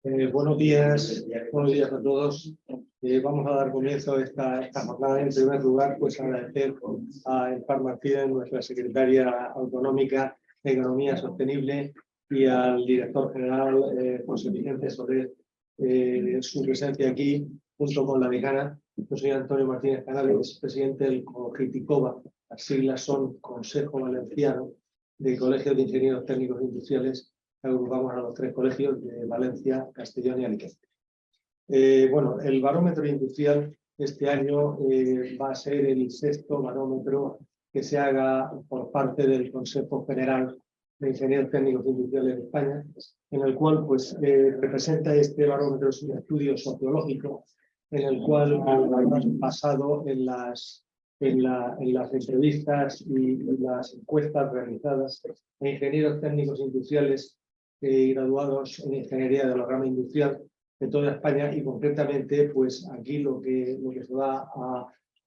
Buenos días a todos. Vamos a dar comienzo a esta jornada. En primer lugar, pues agradecer a Empar Martínez, nuestra secretaria autonómica de Economía Sostenible, y al director general, José Vicente Soler, su presencia aquí, junto con la decana. Yo soy Antonio Martínez Canales, presidente del COGITICOVA. Las siglas son Consejo Valenciano de Colegios de Ingenieros Técnicos Industriales. Agrupamos a los tres colegios de Valencia, Castellón y Alicante. Bueno, el barómetro industrial este año va a ser el 6º barómetro que se haga por parte del Consejo General de Ingenieros Técnicos Industriales de España, en el cual pues, representa este barómetro un estudio sociológico, en el cual basado en las entrevistas y las encuestas realizadas a ingenieros técnicos industriales graduados en ingeniería de la rama industrial de toda España, y concretamente pues aquí lo que se va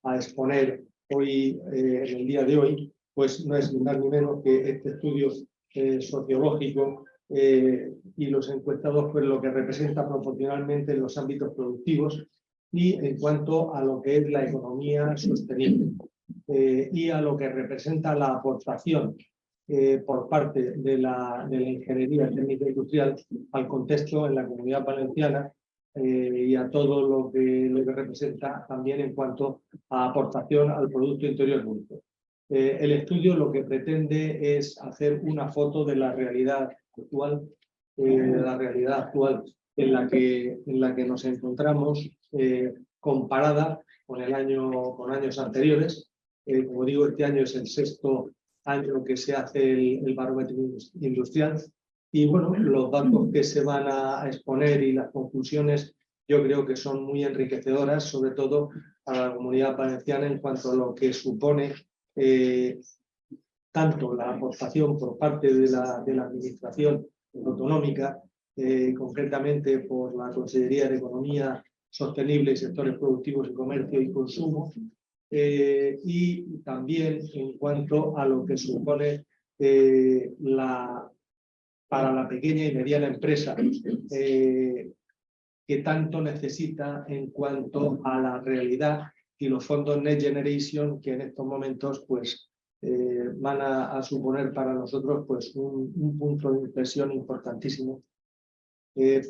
a exponer hoy, en el día de hoy, pues no es ni más ni menos que este estudio sociológico y los encuestados, pues lo que representa proporcionalmente en los ámbitos productivos y en cuanto a lo que es la economía sostenible y a lo que representa la aportación por parte de la ingeniería técnica industrial al contexto en la Comunidad Valenciana y a todo lo que representa también en cuanto a aportación al Producto Interior Bruto. El estudio lo que pretende es hacer una foto de la realidad actual, en la que nos encontramos, comparada con años anteriores. Como digo, este año es el 6º año que se hace el barómetro industrial, y bueno, los datos que se van a exponer y las conclusiones yo creo que son muy enriquecedoras, sobre todo para la Comunidad Valenciana, en cuanto a lo que supone tanto la aportación por parte de la Administración autonómica, concretamente por la Consellería de Economía Sostenible y Sectores Productivos y Comercio y Consumo, y también en cuanto a lo que supone para la pequeña y mediana empresa, que tanto necesita en cuanto a la realidad, y los fondos Next Generation, que en estos momentos pues, van a suponer para nosotros pues, un punto de inflexión importantísimo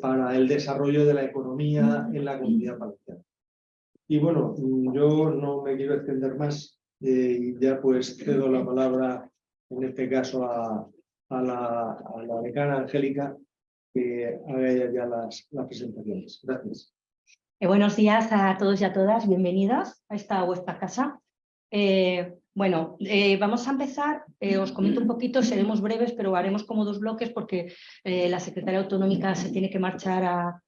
para el desarrollo de la economía en la Comunidad Valenciana. Y bueno, yo no me quiero extender más, y ya pues cedo la palabra, en este caso, a la decana Angélica, que haga ella ya las presentaciones. Gracias. Buenos días a todos y a todas, bienvenidas a esta vuestra casa. Vamos a empezar, os comento un poquito, seremos breves, pero haremos como 2 bloques porque la secretaria autonómica se tiene que marchar a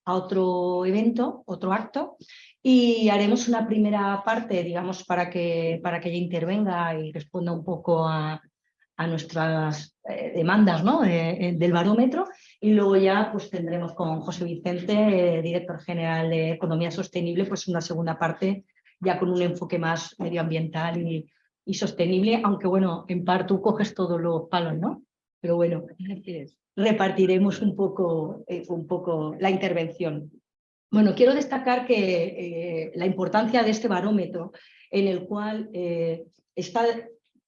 otro evento, otro acto, y haremos una primera parte, digamos, para que ella intervenga y responda un poco a nuestras demandas, ¿no? Del barómetro, y luego ya pues tendremos con José Vicente, director general de Economía Sostenible, pues una segunda parte ya con un enfoque más medioambiental y sostenible, aunque bueno, en parte tú coges todos los palos, ¿no? Pero bueno, repartiremos un poco la intervención. Bueno, quiero destacar que la importancia de este barómetro, en el cual está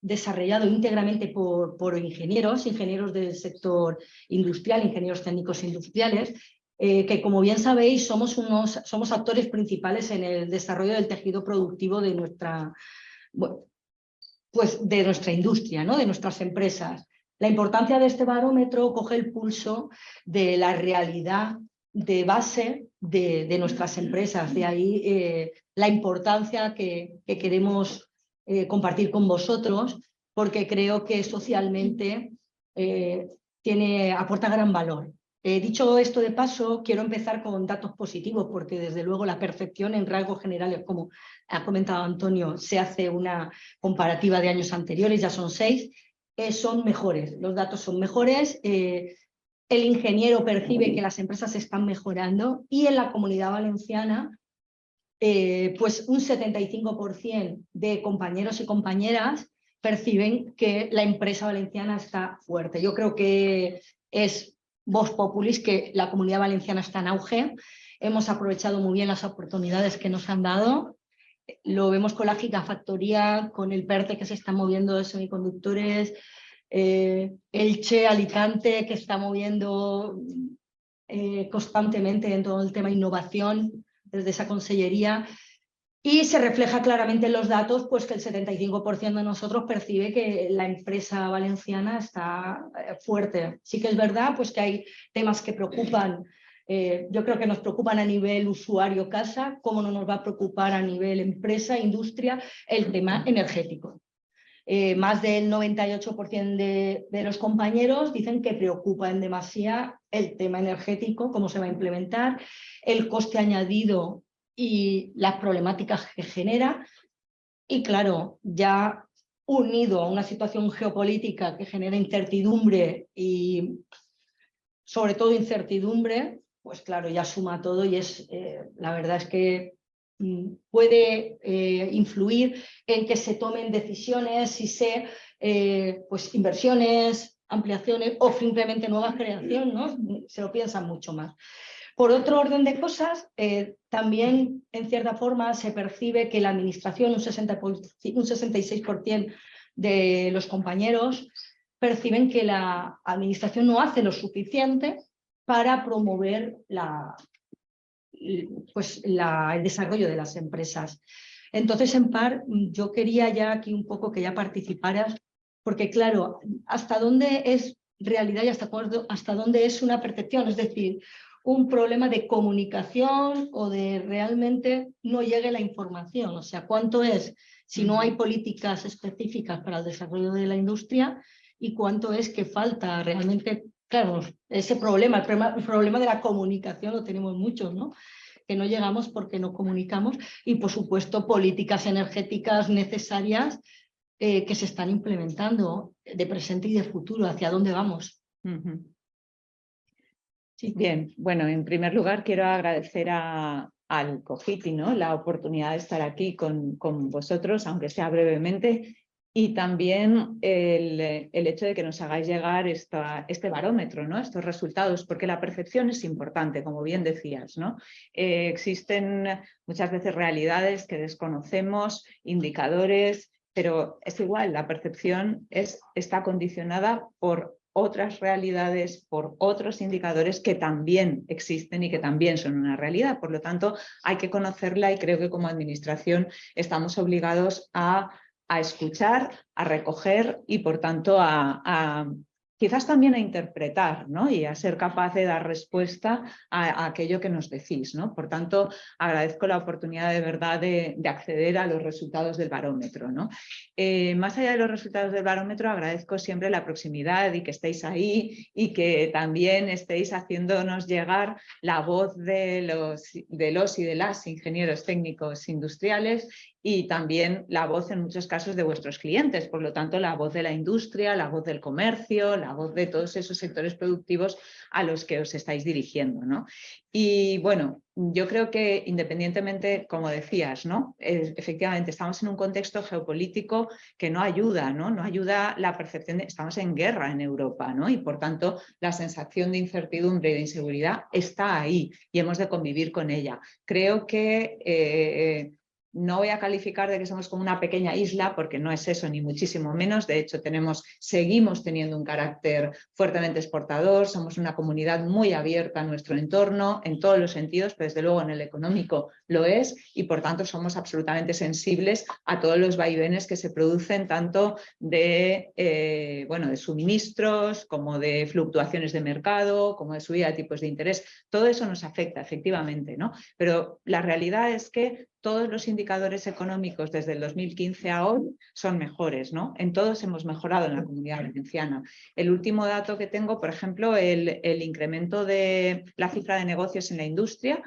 desarrollado íntegramente por ingenieros del sector industrial, ingenieros técnicos industriales, que como bien sabéis somos actores principales en el desarrollo del tejido productivo de nuestra industria, ¿no? De nuestras empresas. La importancia de este barómetro coge el pulso de la realidad de base de nuestras empresas, de ahí la importancia que queremos compartir con vosotros, porque creo que socialmente aporta gran valor. Dicho esto de paso, quiero empezar con datos positivos, porque desde luego la percepción en rasgos generales, como ha comentado Antonio, se hace una comparativa de años anteriores, ya son 6, son mejores, los datos son mejores, el ingeniero percibe que las empresas están mejorando, y en la Comunidad Valenciana pues un 75% de compañeros y compañeras perciben que la empresa valenciana está fuerte. Yo creo que es Vox Populis, que la Comunidad Valenciana está en auge. Hemos aprovechado muy bien las oportunidades que nos han dado. Lo vemos con la gigafactoría, con el PERTE que se está moviendo de semiconductores, Elche, Alicante, que está moviendo constantemente en todo el tema de innovación desde esa consellería. Y se refleja claramente en los datos pues, que el 75% de nosotros percibe que la empresa valenciana está fuerte. Sí que es verdad pues, que hay temas que preocupan. Yo creo que nos preocupan a nivel usuario casa, cómo no nos va a preocupar a nivel empresa, industria, el tema energético. Más del 98% de los compañeros dicen que preocupa en demasía el tema energético, cómo se va a implementar, el coste añadido y las problemáticas que genera. Y claro, ya unido a una situación geopolítica que genera incertidumbre y sobre todo incertidumbre, pues claro, ya suma todo y la verdad es que puede influir en que se tomen decisiones y pues inversiones, ampliaciones o simplemente nueva creación, ¿no? Se lo piensan mucho más. Por otro orden de cosas, también en cierta forma se percibe que la administración, un 66% de los compañeros perciben que la administración no hace lo suficiente para promover el desarrollo de las empresas. Entonces, en par, yo quería ya aquí un poco que ya participaras, porque claro, hasta dónde es realidad y hasta dónde es una percepción, es decir, un problema de comunicación o de realmente no llegue la información. O sea, cuánto es si no hay políticas específicas para el desarrollo de la industria y cuánto es que falta realmente. Claro, ese problema, el problema de la comunicación lo tenemos muchos, ¿no? Que no llegamos porque no comunicamos y, por supuesto, políticas energéticas necesarias que se están implementando de presente y de futuro. ¿Hacia dónde vamos? Sí. Bien, bueno, en primer lugar quiero agradecer al COGITI, ¿no? La oportunidad de estar aquí con vosotros, aunque sea brevemente, y también el hecho de que nos hagáis llegar este barómetro, ¿no? Estos resultados, porque la percepción es importante, como bien decías, ¿no? Existen muchas veces realidades que desconocemos, indicadores, pero es igual, la percepción está condicionada por otras realidades, por otros indicadores que también existen y que también son una realidad. Por lo tanto, hay que conocerla y creo que como administración estamos obligados a escuchar, a recoger y por tanto quizás también a interpretar, ¿no? Y a ser capaz de dar respuesta a aquello que nos decís, ¿no? Por tanto, agradezco la oportunidad de verdad de acceder a los resultados del barómetro, ¿no? Más allá de los resultados del barómetro, agradezco siempre la proximidad y que estéis ahí y que también estéis haciéndonos llegar la voz de los y de las ingenieros técnicos industriales y también la voz en muchos casos de vuestros clientes, por lo tanto la voz de la industria, la voz del comercio, la voz de todos esos sectores productivos a los que os estáis dirigiendo, ¿no? Y bueno, yo creo que independientemente, como decías, ¿no? Efectivamente estamos en un contexto geopolítico que no ayuda, ¿no? No ayuda la percepción de estamos en guerra en Europa, ¿no? Y por tanto la sensación de incertidumbre y de inseguridad está ahí y hemos de convivir con ella. Creo que no voy a calificar de que somos como una pequeña isla, porque no es eso, ni muchísimo menos. De hecho, seguimos teniendo un carácter fuertemente exportador, somos una comunidad muy abierta a nuestro entorno, en todos los sentidos, pero desde luego en el económico lo es, y por tanto somos absolutamente sensibles a todos los vaivenes que se producen, tanto de suministros, como de fluctuaciones de mercado, como de subida de tipos de interés. Todo eso nos afecta, efectivamente, ¿no? Pero la realidad es que todos los indicadores económicos desde el 2015 a hoy son mejores, ¿no? En todos hemos mejorado en la Comunidad Valenciana. El último dato que tengo, por ejemplo, el incremento de la cifra de negocios en la industria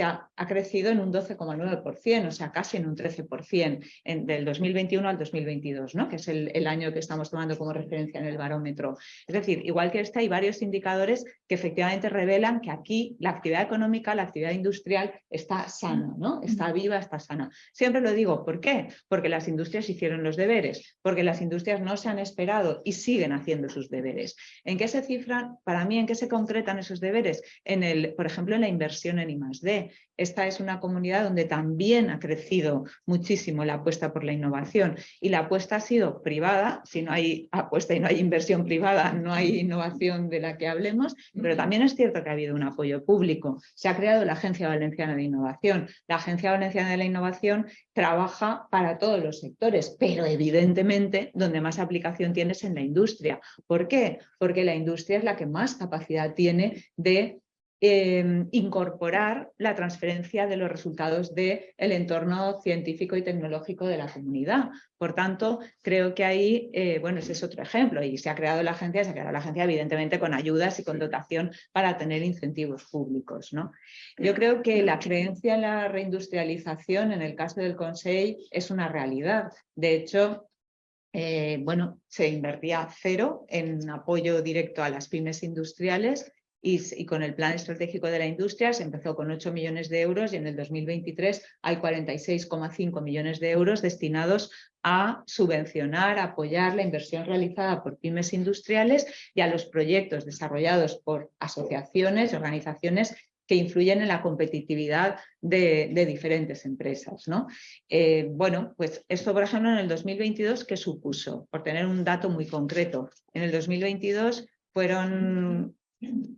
ha crecido en un 12,9%, o sea, casi en un 13% del 2021 al 2022, ¿no? Que es el año que estamos tomando como referencia en el barómetro. Es decir, igual que hay varios indicadores que efectivamente revelan que aquí la actividad económica, la actividad industrial está sana, ¿no? Está viva, está sana. Siempre lo digo, ¿por qué? Porque las industrias hicieron los deberes, porque las industrias no se han esperado y siguen haciendo sus deberes. ¿En qué se cifran? Para mí, ¿en qué se concretan esos deberes? Por ejemplo, en la inversión en I+D. Esta es una comunidad donde también ha crecido muchísimo la apuesta por la innovación y la apuesta ha sido privada. Si no hay apuesta y no hay inversión privada, no hay innovación de la que hablemos, pero también es cierto que ha habido un apoyo público. Se ha creado la Agencia Valenciana de Innovación. La Agencia Valenciana de la Innovación trabaja para todos los sectores, pero evidentemente donde más aplicación tiene es en la industria. ¿Por qué? Porque la industria es la que más capacidad tiene de incorporar la transferencia de los resultados del entorno científico y tecnológico de la comunidad. Por tanto, creo que ahí, bueno, ese es otro ejemplo y se ha creado la agencia evidentemente con ayudas y con dotación para tener incentivos públicos, ¿no? Yo creo que la creencia en la reindustrialización en el caso del Consell es una realidad. De hecho, bueno, se invertía 0 en apoyo directo a las pymes industriales y con el plan estratégico de la industria se empezó con 8 millones de euros y en el 2023 hay 46,5 millones de euros destinados a subvencionar, a apoyar la inversión realizada por pymes industriales y a los proyectos desarrollados por asociaciones y organizaciones que influyen en la competitividad de diferentes empresas, ¿no? Bueno, pues esto, por ejemplo, en el 2022, ¿qué supuso? Por tener un dato muy concreto, en el 2022 fueron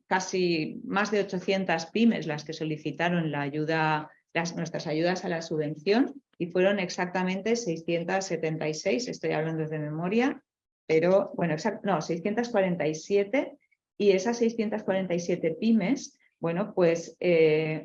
casi más de 800 pymes las que solicitaron la ayuda, nuestras ayudas a la subvención y fueron exactamente 676, estoy hablando de memoria, pero bueno, no, 647 y esas 647 pymes, bueno, pues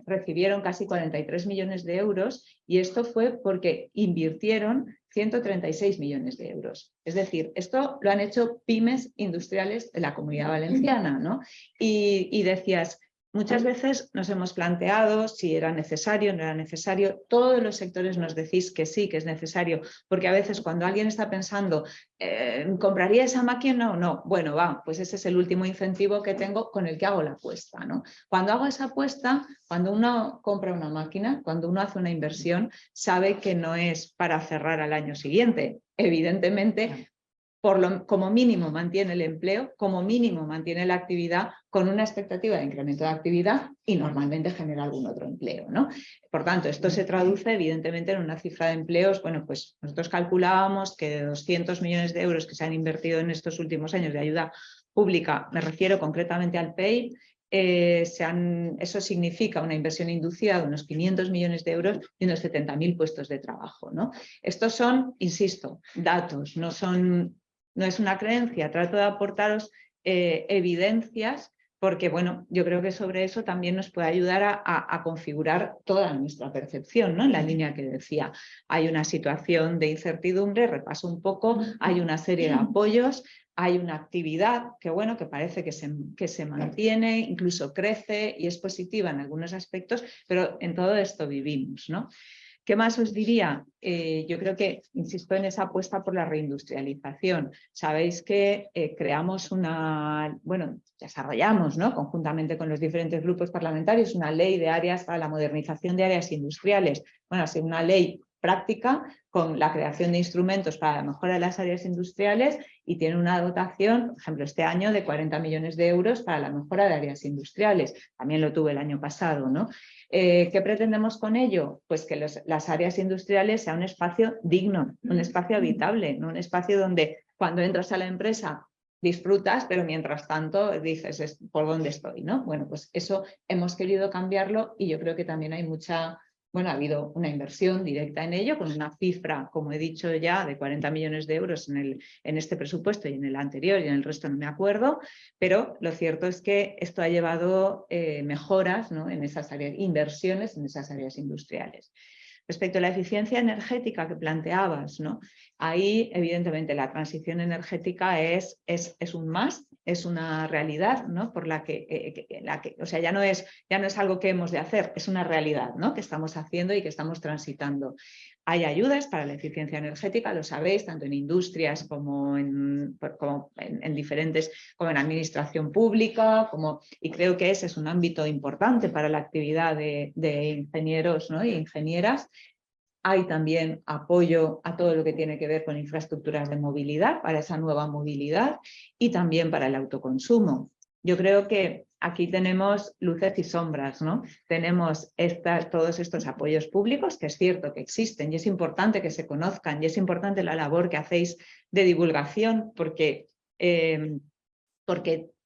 recibieron casi 43 millones de euros y esto fue porque invirtieron 136 millones de euros. Es decir, esto lo han hecho pymes industriales de la Comunidad Valenciana, ¿no? Y decías, muchas veces nos hemos planteado si era necesario, no era necesario. Todos los sectores nos decís que sí, que es necesario, porque a veces cuando alguien está pensando, ¿compraría esa máquina o no? Bueno, va, pues ese es el último incentivo que tengo con el que hago la apuesta, ¿no? Cuando hago esa apuesta, cuando uno compra una máquina, cuando uno hace una inversión, sabe que no es para cerrar al año siguiente. Evidentemente, como mínimo mantiene el empleo, como mínimo mantiene la actividad con una expectativa de incremento de actividad y normalmente genera algún otro empleo, ¿no? Por tanto, esto se traduce evidentemente en una cifra de empleos. Bueno, pues nosotros calculábamos que de 200 millones de euros que se han invertido en estos últimos años de ayuda pública, me refiero concretamente al PEI, eso significa una inversión inducida de unos 500 millones de euros y unos 70.000 puestos de trabajo, ¿no? Estos son, insisto, datos, no es una creencia, trato de aportaros evidencias porque, bueno, yo creo que sobre eso también nos puede ayudar a configurar toda nuestra percepción, ¿no? En la línea que decía, hay una situación de incertidumbre, repaso un poco, hay una serie de apoyos, hay una actividad que, bueno, que parece que se mantiene, incluso crece y es positiva en algunos aspectos, pero en todo esto vivimos, ¿no? ¿Qué más os diría? Yo creo que, insisto en esa apuesta por la reindustrialización. Sabéis que desarrollamos, ¿no? Conjuntamente con los diferentes grupos parlamentarios una ley de áreas para la modernización de áreas industriales. Bueno, ha sido una ley práctica con la creación de instrumentos para la mejora de las áreas industriales y tiene una dotación, por ejemplo, este año de 40 millones de euros para la mejora de áreas industriales. También lo tuve el año pasado, ¿no? ¿Qué pretendemos con ello? Pues que las áreas industriales sean un espacio digno, un espacio habitable, ¿no? Un espacio donde cuando entras a la empresa disfrutas, pero mientras tanto dices, ¿por dónde estoy? ¿No? Bueno, pues eso hemos querido cambiarlo y yo creo que también hay ha habido una inversión directa en ello, con una cifra, como he dicho ya, de 40 millones de euros en este presupuesto y en el anterior y en el resto no me acuerdo, pero lo cierto es que esto ha llevado mejoras, ¿no? En esas áreas, inversiones en esas áreas industriales. Respecto a la eficiencia energética que planteabas, ¿no? Ahí, evidentemente, la transición energética es un must es una realidad, ¿no? Por o sea, ya no es algo que hemos de hacer, es una realidad, ¿no? Que estamos haciendo y que estamos transitando. Hay ayudas para la eficiencia energética, lo sabéis, tanto en industrias como en diferentes, como en administración pública, y creo que ese es un ámbito importante para la actividad de ingenieros, ¿no? e ingenieras. Hay también apoyo a todo lo que tiene que ver con infraestructuras de movilidad, para esa nueva movilidad y también para el autoconsumo. Yo creo que aquí tenemos luces y sombras, ¿no? Tenemos todos estos apoyos públicos, que es cierto que existen y es importante que se conozcan y es importante la labor que hacéis de divulgación porque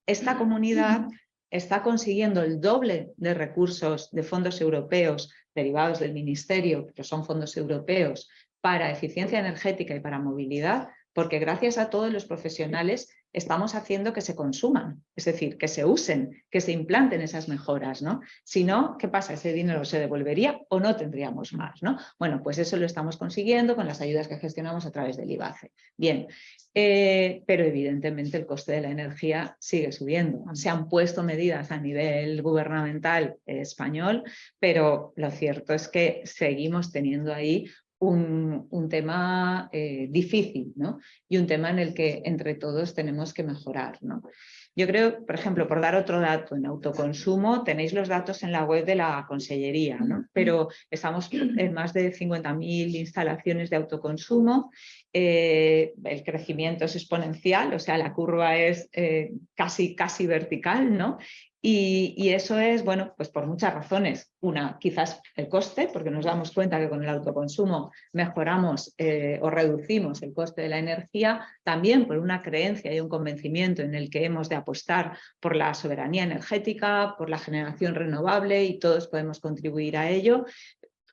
esta comunidad está consiguiendo el doble de recursos de fondos europeos derivados del Ministerio, que son fondos europeos, para eficiencia energética y para movilidad, porque gracias a todos los profesionales estamos haciendo que se consuman, es decir, que se usen, que se implanten esas mejoras, ¿no? Si no, ¿qué pasa? ¿Ese dinero se devolvería o no tendríamos más, ¿no? Bueno, pues eso lo estamos consiguiendo con las ayudas que gestionamos a través del IBACE. Bien, pero evidentemente el coste de la energía sigue subiendo. Se han puesto medidas a nivel gubernamental español, pero lo cierto es que seguimos teniendo ahí un tema difícil, ¿no? Y un tema en el que entre todos tenemos que mejorar, ¿no? Yo creo, por ejemplo, por dar otro dato, en autoconsumo tenéis los datos en la web de la Consellería, ¿no? Pero estamos en más de 50.000 instalaciones de autoconsumo. El crecimiento es exponencial, o sea, la curva es casi vertical, ¿no? Y eso es, bueno, pues por muchas razones. Una, quizás el coste, porque nos damos cuenta que con el autoconsumo mejoramos o reducimos el coste de la energía. También por una creencia y un convencimiento en el que hemos de apostar por la soberanía energética, por la generación renovable y todos podemos contribuir a ello.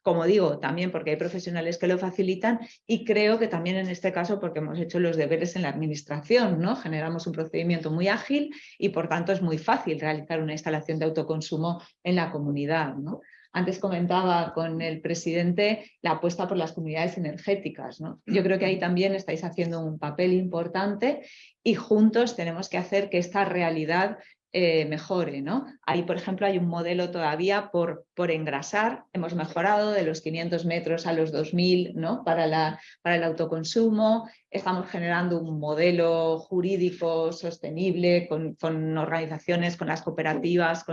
Como digo, también porque hay profesionales que lo facilitan y creo que también en este caso porque hemos hecho los deberes en la administración, ¿no? Generamos un procedimiento muy ágil y por tanto es muy fácil realizar una instalación de autoconsumo en la comunidad, ¿no? Antes comentaba con el presidente la apuesta por las comunidades energéticas, ¿no? Yo creo que ahí también estáis haciendo un papel importante y juntos tenemos que hacer que esta realidad mejore, ¿no? Ahí, por ejemplo, hay un modelo todavía por engrasar. Hemos mejorado de los 500 metros a los 2.000, ¿no? Para el autoconsumo. Estamos generando un modelo jurídico sostenible con organizaciones, con las cooperativas,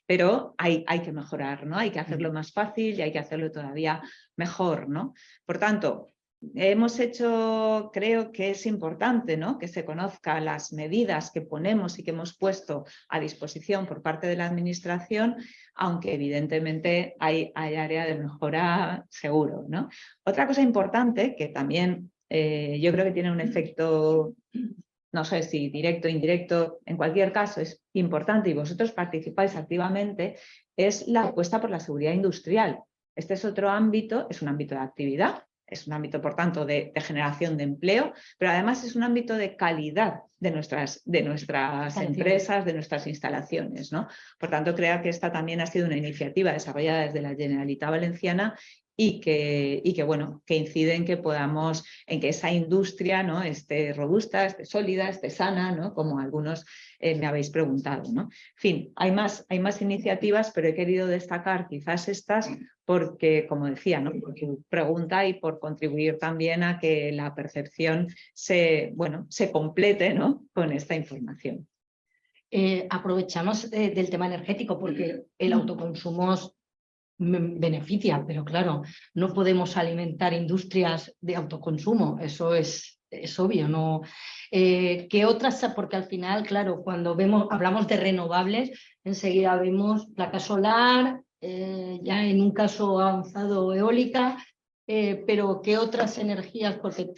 pero hay que mejorar, ¿no? Hay que hacerlo más fácil y hay que hacerlo todavía mejor, ¿no? Por tanto, hemos hecho, creo que es importante, ¿no? Que se conozcan las medidas que ponemos y que hemos puesto a disposición por parte de la administración, aunque evidentemente hay área de mejora seguro, ¿no? Otra cosa importante que también yo creo que tiene un efecto, no sé si directo o indirecto, en cualquier caso es importante y vosotros participáis activamente, es la apuesta por la seguridad industrial. Este es otro ámbito, es un ámbito de actividad. Es un ámbito, por tanto, de generación de empleo, pero además es un ámbito de calidad de nuestras empresas, de nuestras instalaciones, ¿no? Por tanto, creo que esta también ha sido una iniciativa desarrollada desde la Generalitat Valenciana y que incide en que en que esa industria, ¿no? esté robusta, esté sólida, esté sana, ¿no? Como algunos me habéis preguntado, ¿no? En fin, hay más iniciativas, pero he querido destacar quizás estas porque, como decía, ¿no? Porque pregunta y por contribuir también a que la percepción se complete, ¿no? Con esta información. Aprovechamos del tema energético porque el autoconsumo beneficia, pero claro, no podemos alimentar industrias de autoconsumo, eso es obvio, ¿no? ¿Qué otras? Porque al final, claro, cuando hablamos de renovables, enseguida vemos placa solar, ya en un caso avanzado eólica, pero ¿qué otras energías? Porque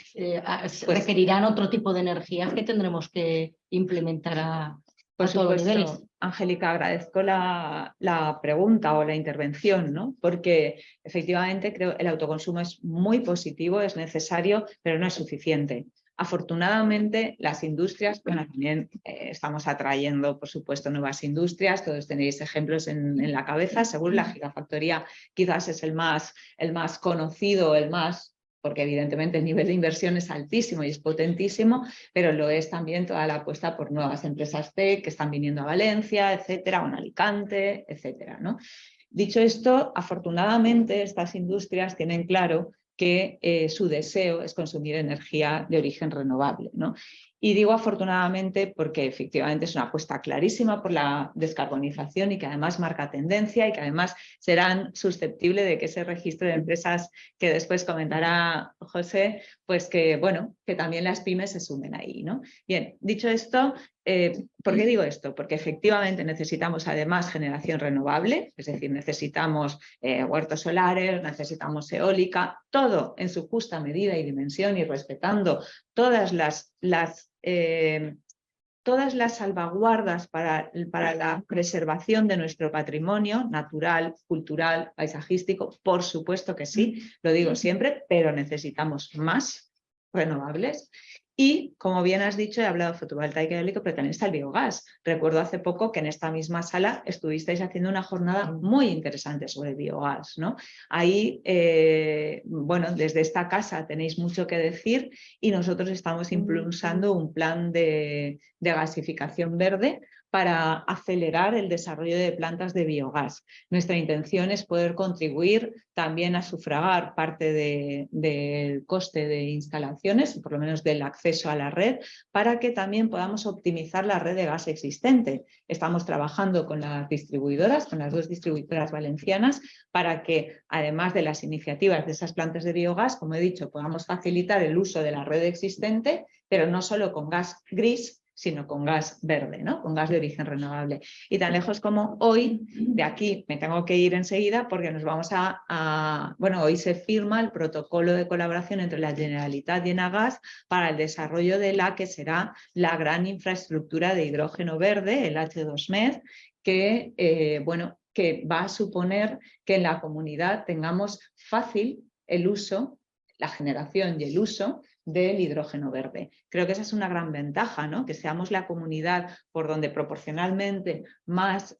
requerirán otro tipo de energías que tendremos que implementar a todos los niveles. Angélica, agradezco la pregunta o la intervención, ¿no? Porque efectivamente creo que el autoconsumo es muy positivo, es necesario, pero no es suficiente. Afortunadamente, las industrias, también estamos atrayendo, por supuesto, nuevas industrias, todos tenéis ejemplos en la cabeza, según la gigafactoría quizás es el más conocido, el más porque evidentemente el nivel de inversión es altísimo y es potentísimo, pero lo es también toda la apuesta por nuevas empresas tech que están viniendo a Valencia, etcétera, o en Alicante, etcétera, ¿no? Dicho esto, afortunadamente estas industrias tienen claro que su deseo es consumir energía de origen renovable, ¿no? Y digo afortunadamente porque efectivamente es una apuesta clarísima por la descarbonización y que además marca tendencia y que además serán susceptibles de que ese registro de empresas que después comentará José, pues que, bueno, que también las pymes se sumen ahí, ¿no? Bien, dicho esto, ¿por qué digo esto? Porque efectivamente necesitamos además generación renovable, es decir, necesitamos huertos solares, necesitamos eólica, todo en su justa medida y dimensión y respetando todas las salvaguardas para la preservación de nuestro patrimonio natural, cultural, paisajístico, por supuesto que sí, lo digo siempre, pero necesitamos más renovables. Y, como bien has dicho, he hablado de fotovoltaica y eólico, pero también está el biogás. Recuerdo hace poco que en esta misma sala estuvisteis haciendo una jornada muy interesante sobre biogás, ¿no? Ahí, bueno, desde esta casa tenéis mucho que decir y nosotros estamos impulsando un plan de gasificación verde para acelerar el desarrollo de plantas de biogás. Nuestra intención es poder contribuir también a sufragar parte del coste de instalaciones, por lo menos del acceso a la red, para que también podamos optimizar la red de gas existente. Estamos trabajando con las distribuidoras, con las 2 distribuidoras valencianas, para que además de las iniciativas de esas plantas de biogás, como he dicho, podamos facilitar el uso de la red existente, pero no solo con gas gris, sino con gas verde, ¿no? Con gas de origen renovable. Y tan lejos como hoy, de aquí me tengo que ir enseguida porque nos vamos bueno, hoy se firma el protocolo de colaboración entre la Generalitat y Enagás para el desarrollo de la que será la gran infraestructura de hidrógeno verde, el H2Med, que, bueno, que va a suponer que en la comunidad tengamos fácil el uso, la generación y el uso del hidrógeno verde. Creo que esa es una gran ventaja, ¿no? Que seamos la comunidad por donde proporcionalmente más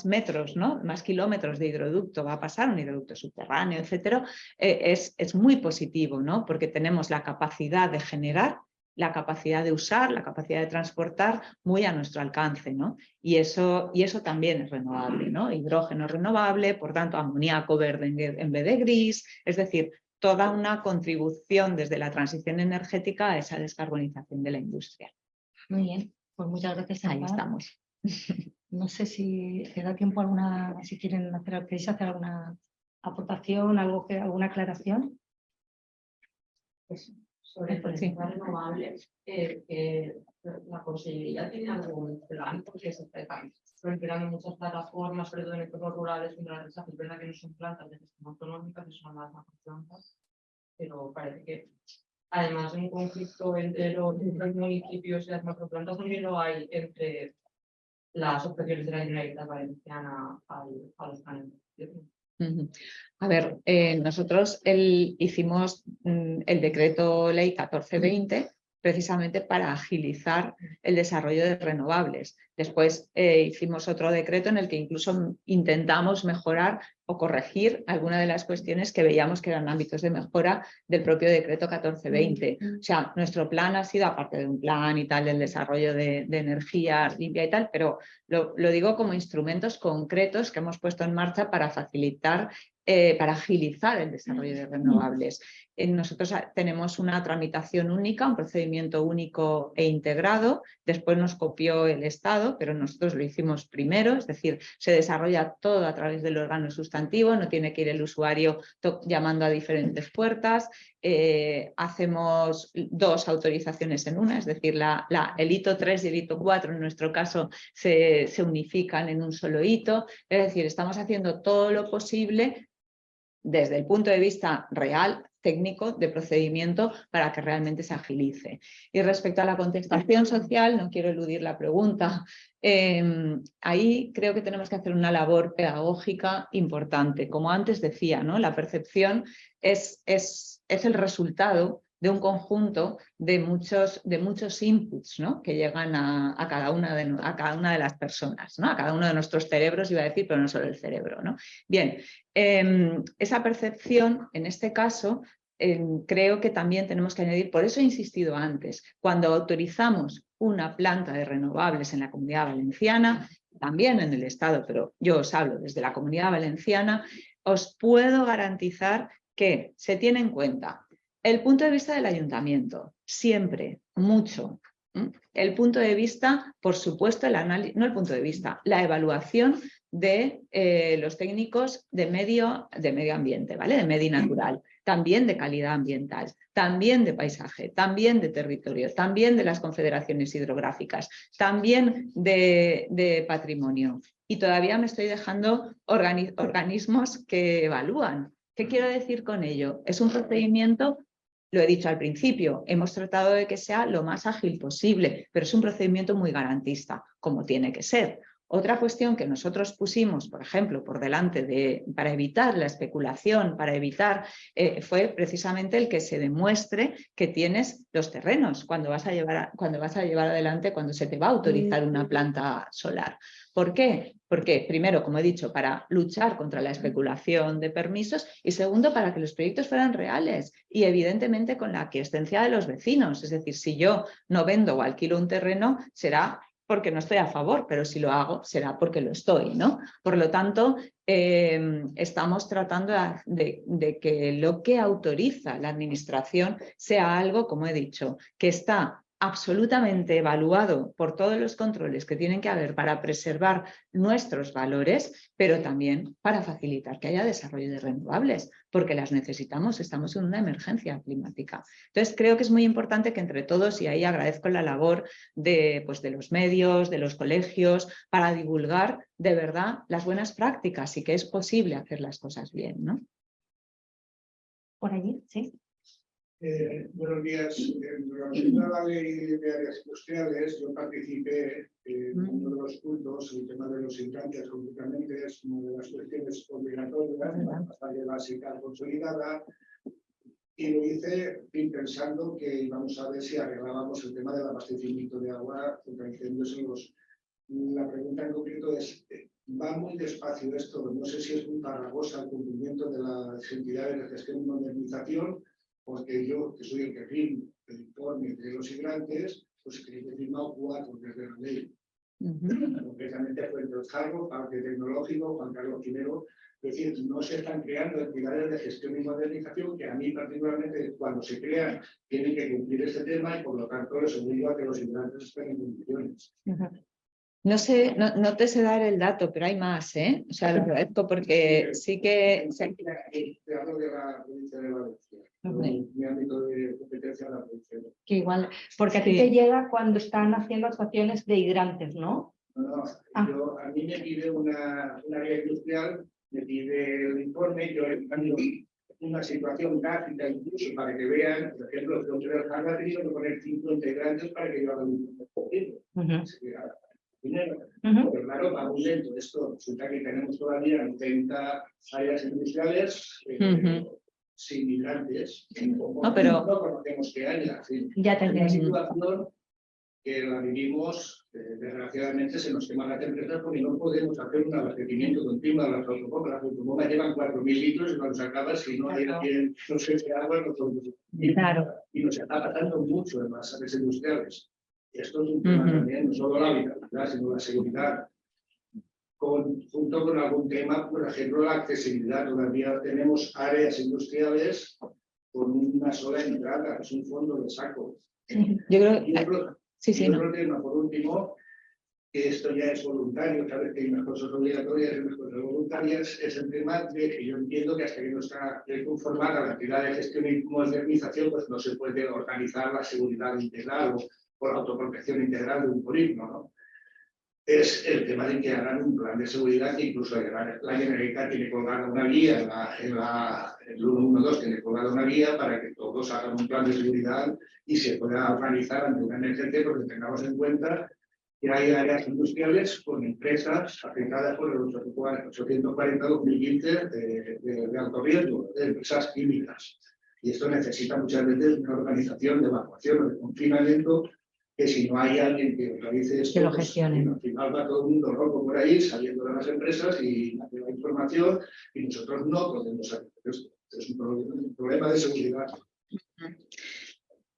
metros, ¿no? Más kilómetros de hidroducto va a pasar, un hidroducto subterráneo, etcétera, es muy positivo, ¿no? Porque tenemos la capacidad de generar, la capacidad de usar, la capacidad de transportar muy a nuestro alcance, ¿no? Y eso también es renovable, ¿no? Hidrógeno renovable, por tanto, amoníaco verde en vez de gris, es decir, toda una contribución desde la transición energética a esa descarbonización de la industria. Muy bien, pues muchas gracias. Ahí estamos. No sé si te da tiempo si queréis hacer alguna aportación, alguna aclaración. Pues, sobre energías renovables, la Consellería tiene algún plan porque se están proliferando muchas plataformas, sobre todo en entornos rurales, es verdad que no son plantas de gestión autonómica, que son las macroplantas, pero parece que además de un conflicto entre los municipios y las macroplantas también lo hay entre las operaciones de la Generalitat Valenciana a los planes. A ver, nosotros hicimos el decreto ley 1420 precisamente para agilizar el desarrollo de renovables. Después hicimos otro decreto en el que incluso intentamos mejorar o corregir algunas de las cuestiones que veíamos que eran ámbitos de mejora del propio decreto 1420. O sea, nuestro plan ha sido, aparte de un plan y tal, del desarrollo de energía limpia y tal, pero lo digo como instrumentos concretos que hemos puesto en marcha para facilitar, para agilizar el desarrollo de renovables. Nosotros tenemos una tramitación única, un procedimiento único e integrado, después nos copió el Estado, pero nosotros lo hicimos primero, es decir, se desarrolla todo a través del órgano sustantivo, no tiene que ir el usuario llamando a diferentes puertas, hacemos 2 autorizaciones en una, es decir, el hito 3 y el hito 4 en nuestro caso se unifican en un solo hito, es decir, estamos haciendo todo lo posible desde el punto de vista real, técnico, de procedimiento, para que realmente se agilice. Y respecto a la contestación social, no quiero eludir la pregunta, ahí creo que tenemos que hacer una labor pedagógica importante. Como antes decía, ¿no? La percepción es el resultado de un conjunto de muchos inputs, ¿no? Que llegan a cada una de las personas, ¿no? A cada uno de nuestros cerebros, iba a decir, pero no solo el cerebro, ¿no? Bien, esa percepción, en este caso, creo que también tenemos que añadir, por eso he insistido antes, cuando autorizamos una planta de renovables en la Comunidad Valenciana, también en el Estado, pero yo os hablo desde la Comunidad Valenciana, os puedo garantizar que se tiene en cuenta el punto de vista del ayuntamiento, siempre, mucho. El punto de vista, por supuesto, el análisis, no el punto de vista, la evaluación de los técnicos de medio ambiente, ¿vale? De medio natural, también de calidad ambiental, también de paisaje, también de territorio, también de las confederaciones hidrográficas, también de patrimonio. Y todavía me estoy dejando organismos que evalúan. ¿Qué quiero decir con ello? Es un procedimiento, lo he dicho al principio, hemos tratado de que sea lo más ágil posible, pero es un procedimiento muy garantista, como tiene que ser. Otra cuestión que nosotros pusimos, por ejemplo, por delante para evitar la especulación, para evitar, fue precisamente el que se demuestre que tienes los terrenos cuando vas a llevar adelante, cuando se te va a autorizar una planta solar. ¿Por qué? Porque, primero, como he dicho, para luchar contra la especulación de permisos y segundo, para que los proyectos fueran reales y evidentemente con la aquiescencia de los vecinos. Es decir, si yo no vendo o alquilo un terreno, será porque no estoy a favor, pero si lo hago será porque lo estoy, ¿no? Por lo tanto, estamos tratando de que lo que autoriza la administración sea algo, como he dicho, que está absolutamente evaluado por todos los controles que tienen que haber para preservar nuestros valores, pero también para facilitar que haya desarrollo de renovables, porque las necesitamos, estamos en una emergencia climática. Entonces creo que es muy importante que entre todos, y ahí agradezco la labor de los medios, de los colegios, para divulgar de verdad las buenas prácticas y que es posible hacer las cosas bien, ¿no? Por allí, sí. Buenos días. En relación a la ley de áreas industriales, yo participé en uno de los puntos, el tema de los hidrantes, concretamente, es una de las cuestiones obligatorias, la fase básica consolidada, y lo hice pensando que íbamos a ver si arreglábamos el tema del abastecimiento de agua contra incendios en los. La pregunta en concreto es, va muy despacio esto, no sé si es muy farragosa el cumplimiento de las entidades de gestión y modernización, porque yo, que soy el que firmo el informe de los hidrantes, pues he firmado 4 desde la ley. Concretamente fue el Jarro, Parque Tecnológico, Juan Carlos I. Es decir, no se están creando entidades de gestión y modernización que a mí particularmente cuando se crean tienen que cumplir este tema y por lo tanto les obligo a que los hidrantes estén en condiciones. No sé, no te sé dar el dato, pero hay más, ¿eh? O sea, lo agradezco porque sí que... Te hablo de la provincia de Valencia. Mi ámbito de competencia es la provincia. Que igual, porque a ti te llega cuando están haciendo actuaciones de hidrantes, ¿no? No, a mí me pide un área industrial, me pide el informe, yo he tenido una situación gráfica incluso para que vean, por ejemplo, el doctor del Jarro ha tenido que poner 5 integrantes para que yo haga un informe. Dinero. Pero claro, va muy lento. Esto resulta que tenemos todavía 30 áreas industriales sin migrantes. Pero no conocemos qué haya. Ya es una situación que la vivimos, desgraciadamente se nos queman las empresas porque no podemos hacer un abastecimiento continuo a las autobombas. Las autobombas llevan 4.000 litros y cuando se acaba, si no hay quien no se eche agua, no podemos. Y nos está pasando mucho en las áreas industriales. Esto es un tema también, no solo la habitabilidad, sino la seguridad. Junto con algún tema, por ejemplo, la accesibilidad. Todavía tenemos áreas industriales con una sola entrada, es un fondo de saco. Yo creo que por último, que esto ya es voluntario, sabes que hay unas cosas obligatorias y unas cosas voluntarias, es el tema de que yo entiendo que hasta que no está conformada la actividad de gestión y modernización, pues no se puede organizar la seguridad integral o por autoprotección integral de un polígono, ¿no? Es el tema de que hagan un plan de seguridad que incluso la Generalitat tiene colgada una guía, el 112 tiene colgada una guía para que todos hagan un plan de seguridad y se pueda organizar ante una emergencia, porque tengamos en cuenta que hay áreas industriales con empresas afectadas por el 840-2015 de alto riesgo, de empresas químicas. Y esto necesita muchas veces una organización de evacuación o de confinamiento, que si no hay alguien que realice esto, que lo gestione. Pues, al final va todo el mundo loco por ahí, saliendo de las empresas y haciendo información, y nosotros no podemos hacer esto. Es un problema de seguridad.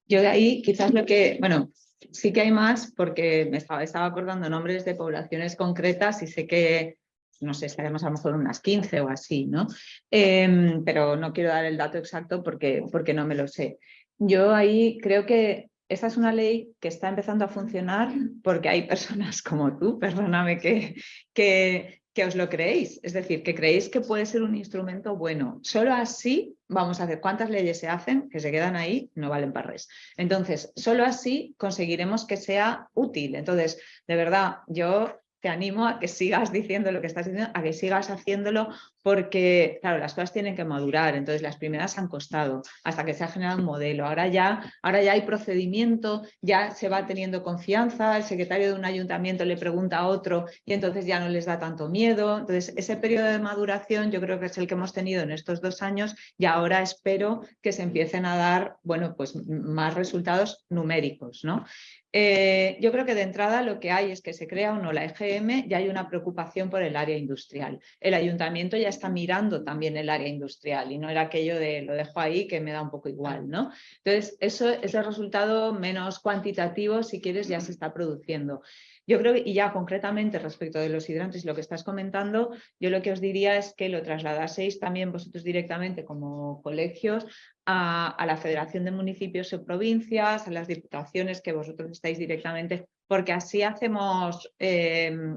Yo de ahí quizás lo que, bueno, sí que hay más porque me estaba acordando nombres de poblaciones concretas y sé que, no sé, estaremos a lo mejor unas 15 o así, ¿no? Pero no quiero dar el dato exacto porque no me lo sé. Yo ahí creo que esta es una ley que está empezando a funcionar porque hay personas como tú, perdóname, que os lo creéis, es decir, que creéis que puede ser un instrumento bueno. Solo así vamos a hacer. ¿Cuántas leyes se hacen que se quedan ahí? No valen para res. Entonces, solo así conseguiremos que sea útil. Entonces, de verdad, yo te animo a que sigas diciendo lo que estás diciendo, a que sigas haciéndolo porque, claro, las cosas tienen que madurar. Entonces, las primeras han costado hasta que se ha generado un modelo. Ahora ya hay procedimiento, ya se va teniendo confianza, el secretario de un ayuntamiento le pregunta a otro y entonces ya no les da tanto miedo. Entonces, ese periodo de maduración yo creo que es el que hemos tenido en estos 2 años y ahora espero que se empiecen a dar, bueno, pues más resultados numéricos, ¿no? Yo creo que de entrada lo que hay es que se crea o no la EGM, ya hay una preocupación por el área industrial. El ayuntamiento ya está mirando también el área industrial y no era aquello de lo dejo ahí que me da un poco igual, ¿no? Entonces, ese resultado menos cuantitativo, si quieres, ya se está produciendo. Yo creo que, y ya concretamente respecto de los hidrantes y lo que estás comentando, yo lo que os diría es que lo trasladaseis también vosotros directamente como colegios a la Federación de Municipios y Provincias, a las diputaciones que vosotros estáis directamente, porque así hacemos,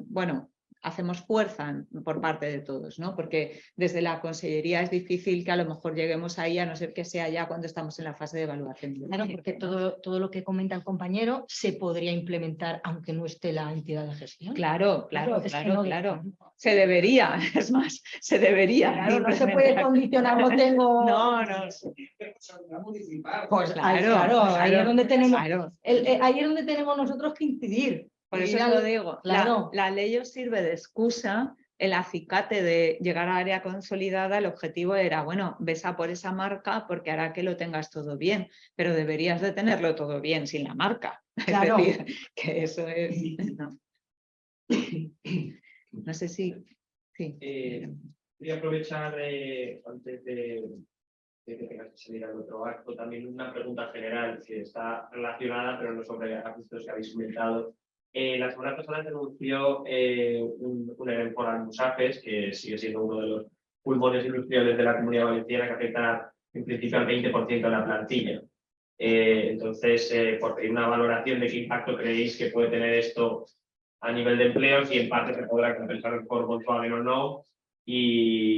bueno, hacemos fuerza por parte de todos, ¿no? Porque desde la consellería es difícil que a lo mejor lleguemos ahí, a no ser que sea ya cuando estamos en la fase de evaluación. Claro, porque todo lo que comenta el compañero se podría implementar aunque no esté la entidad de gestión. Claro. Es que no, Se debería, es más, se debería. Claro, no se puede condicionar, no tengo. No. Pues claro, ahí es donde tenemos, claro. ahí es donde tenemos nosotros que incidir. Por eso os lo digo, claro. la ley os sirve de excusa. El acicate de llegar a área consolidada, el objetivo era, bueno, ves a por esa marca porque hará que lo tengas todo bien, pero deberías de tenerlo todo bien sin la marca. Claro. Es decir, que eso es... No sé si... Sí. Voy a aprovechar antes de que tengas que salir al otro acto, también una pregunta general que está relacionada, pero no sobre aspectos que habéis comentado. La semana pasada se anunció un evento por Almusafes, que sigue siendo uno de los pulmones industriales de la Comunidad Valenciana, que afecta en principio al 20% de la plantilla. Entonces, por pedir una valoración de qué impacto creéis que puede tener esto a nivel de empleo, si en parte se podrá compensar por Volkswagen o no, y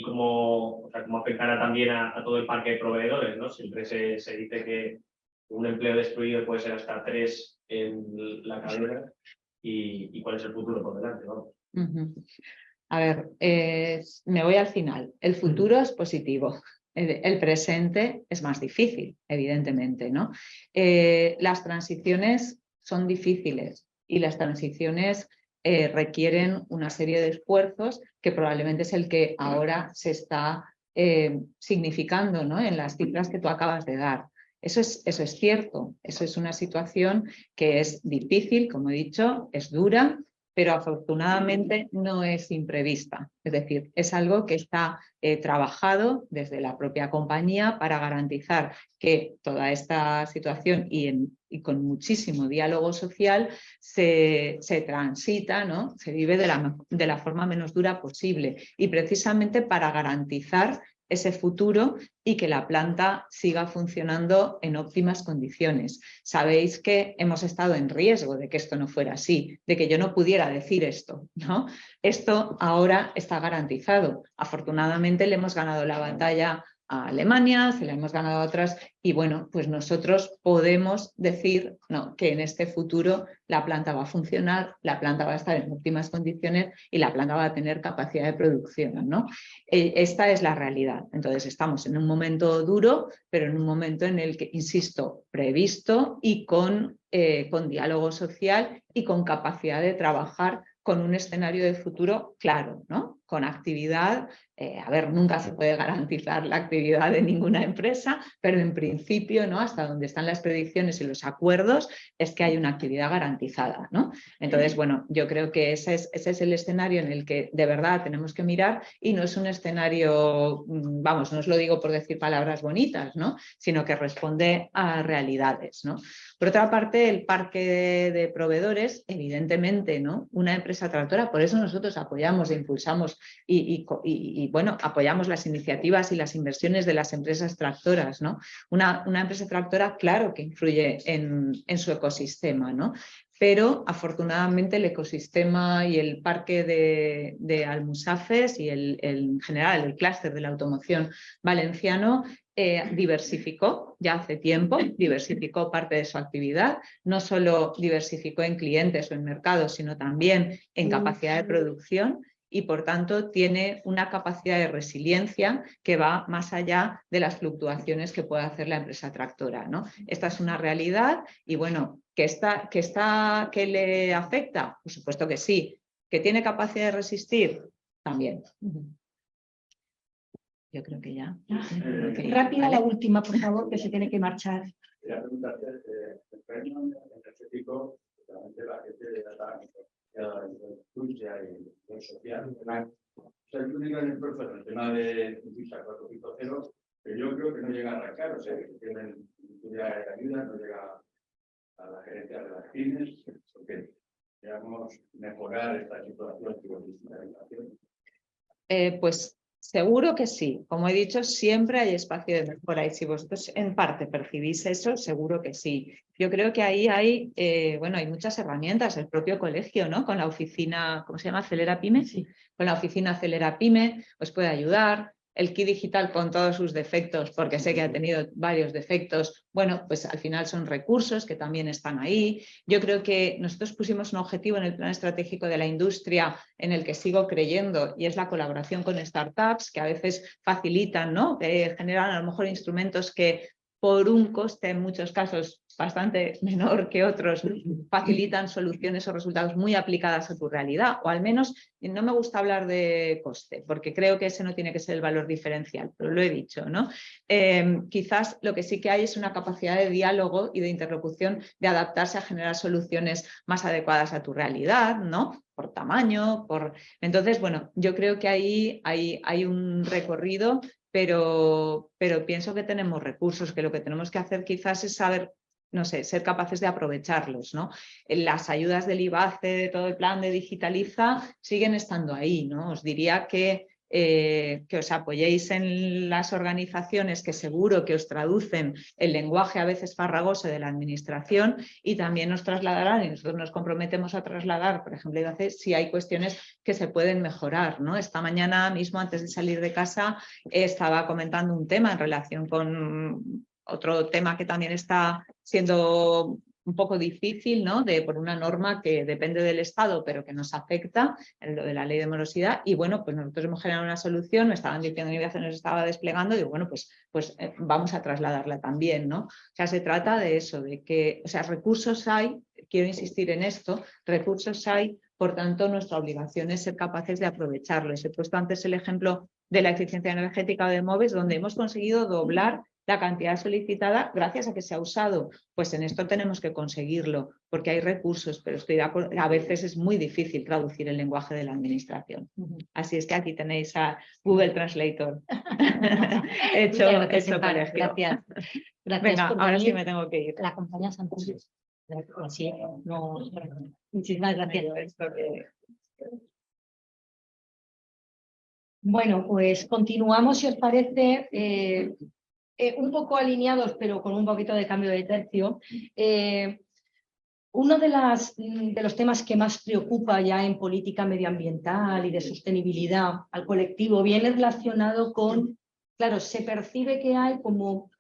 cómo afectará también a todo el parque de proveedores, ¿no? Siempre se dice que un empleo destruido puede ser hasta 3 en la cadena y cuál es el futuro por delante, ¿no? A ver, me voy al final. El futuro es positivo. El presente es más difícil, evidentemente, ¿no? Las transiciones son difíciles y las transiciones requieren una serie de esfuerzos que probablemente es el que ahora se está significando, ¿no? En las cifras que tú acabas de dar. Eso es cierto, eso es una situación que es difícil, como he dicho, es dura, pero afortunadamente no es imprevista. Es decir, es algo que está trabajado desde la propia compañía para garantizar que toda esta situación y con muchísimo diálogo social se transita, ¿no? Se vive de la forma menos dura posible y precisamente para garantizar ese futuro y que la planta siga funcionando en óptimas condiciones. Sabéis que hemos estado en riesgo de que esto no fuera así, de que yo no pudiera decir esto, ¿no? Esto ahora está garantizado. Afortunadamente le hemos ganado la batalla a Alemania, se la hemos ganado a otras y bueno, pues nosotros podemos decir no, que en este futuro la planta va a funcionar, la planta va a estar en óptimas condiciones y la planta va a tener capacidad de producción, ¿no? Esta es la realidad. Entonces estamos en un momento duro, pero en un momento en el que, insisto, previsto y con diálogo social y con capacidad de trabajar con un escenario de futuro claro, ¿no? con actividad. A ver, nunca se puede garantizar la actividad de ninguna empresa, pero en principio, ¿no? Hasta donde están las predicciones y los acuerdos, es que hay una actividad garantizada, ¿no? Entonces, bueno, yo creo que ese es el escenario en el que de verdad tenemos que mirar, y no es un escenario, vamos, no os lo digo por decir palabras bonitas, ¿no? Sino que responde a realidades, ¿no? Por otra parte, el parque de proveedores, evidentemente, ¿no? Una empresa tractora, por eso nosotros apoyamos e impulsamos y bueno, apoyamos las iniciativas y las inversiones de las empresas tractoras, ¿no? Una empresa tractora, claro que influye en su ecosistema, ¿no? Pero afortunadamente el ecosistema y el parque de Almusafes y en general el clúster de la automoción valenciano diversificó ya hace tiempo, diversificó parte de su actividad, no solo diversificó en clientes o en mercados, sino también en capacidad de producción, y por tanto tiene una capacidad de resiliencia que va más allá de las fluctuaciones que puede hacer la empresa tractora, ¿no? Esta es una realidad y bueno, ¿que le afecta? Por supuesto que sí. ¿Que tiene capacidad de resistir? También. Yo creo que ya. Rápida la última, por favor, que se tiene que marchar. Quería preguntarte, el premio energético, realmente la gente de la industria y el social, o sea, el único esfuerzo en el tema de Industria 4.0, que yo creo que no llega a arrancar, o sea, que tienen ayuda, no llega a la gerencia de las pymes, porque queramos mejorar esta situación de digitalización. Pues seguro que sí. Como he dicho, siempre hay espacio de mejora y si vosotros en parte percibís eso, seguro que sí. Yo creo que ahí hay, bueno, hay muchas herramientas. El propio colegio, ¿no? Con la oficina, ¿cómo se llama? Acelera Pyme. Sí. Con la oficina Acelera Pyme os puede ayudar. El Kit Digital con todos sus defectos, porque sé que ha tenido varios defectos, bueno, pues al final son recursos que también están ahí. Yo creo que nosotros pusimos un objetivo en el plan estratégico de la industria en el que sigo creyendo y es la colaboración con startups que a veces facilitan, ¿no? Generan a lo mejor instrumentos que por un coste en muchos casos bastante menor que otros, facilitan soluciones o resultados muy aplicadas a tu realidad, o al menos no me gusta hablar de coste, porque creo que ese no tiene que ser el valor diferencial, pero lo he dicho, ¿no? Quizás lo que sí que hay es una capacidad de diálogo y de interlocución, de adaptarse a generar soluciones más adecuadas a tu realidad, ¿no? Por tamaño, Entonces, bueno, yo creo que ahí hay un recorrido, pero pienso que tenemos recursos, que lo que tenemos que hacer quizás es saber, no sé, ser capaces de aprovecharlos, ¿no? Las ayudas del IBACE, de todo el plan de Digitaliza, siguen estando ahí, ¿no? Os diría que os apoyéis en las organizaciones que seguro que os traducen el lenguaje a veces farragoso de la administración y también nos trasladarán, y nosotros nos comprometemos a trasladar, por ejemplo, IBACE, si hay cuestiones que se pueden mejorar, ¿no? Esta mañana mismo, antes de salir de casa, estaba comentando un tema en relación con otro tema que también está siendo un poco difícil, ¿no? Por una norma que depende del Estado, pero que nos afecta, lo de la ley de morosidad. Y bueno, pues nosotros hemos generado una solución, me estaban diciendo que IBACE nos estaba desplegando, y digo, bueno, pues vamos a trasladarla también, ¿no? O sea, se trata de eso, de que, o sea, recursos hay, quiero insistir en esto, recursos hay, por tanto, nuestra obligación es ser capaces de aprovecharlos. He puesto antes el ejemplo de la eficiencia energética de MOVES, donde hemos conseguido doblar la cantidad solicitada gracias a que se ha usado. Pues en esto tenemos que conseguirlo, porque hay recursos, pero estoy de acuerdo, a veces es muy difícil traducir el lenguaje de la administración. Así es que aquí tenéis a Google Translator. hecho colegio. Gracias. Venga, ahora sí me tengo que ir. La compañía Santos. Sí, no, muchísimas gracias. Bueno, pues continuamos, si os parece, un poco alineados, pero con un poquito de cambio de tercio. Uno de los temas que más preocupa ya en política medioambiental y de sostenibilidad al colectivo viene relacionado con, claro, se percibe que hay como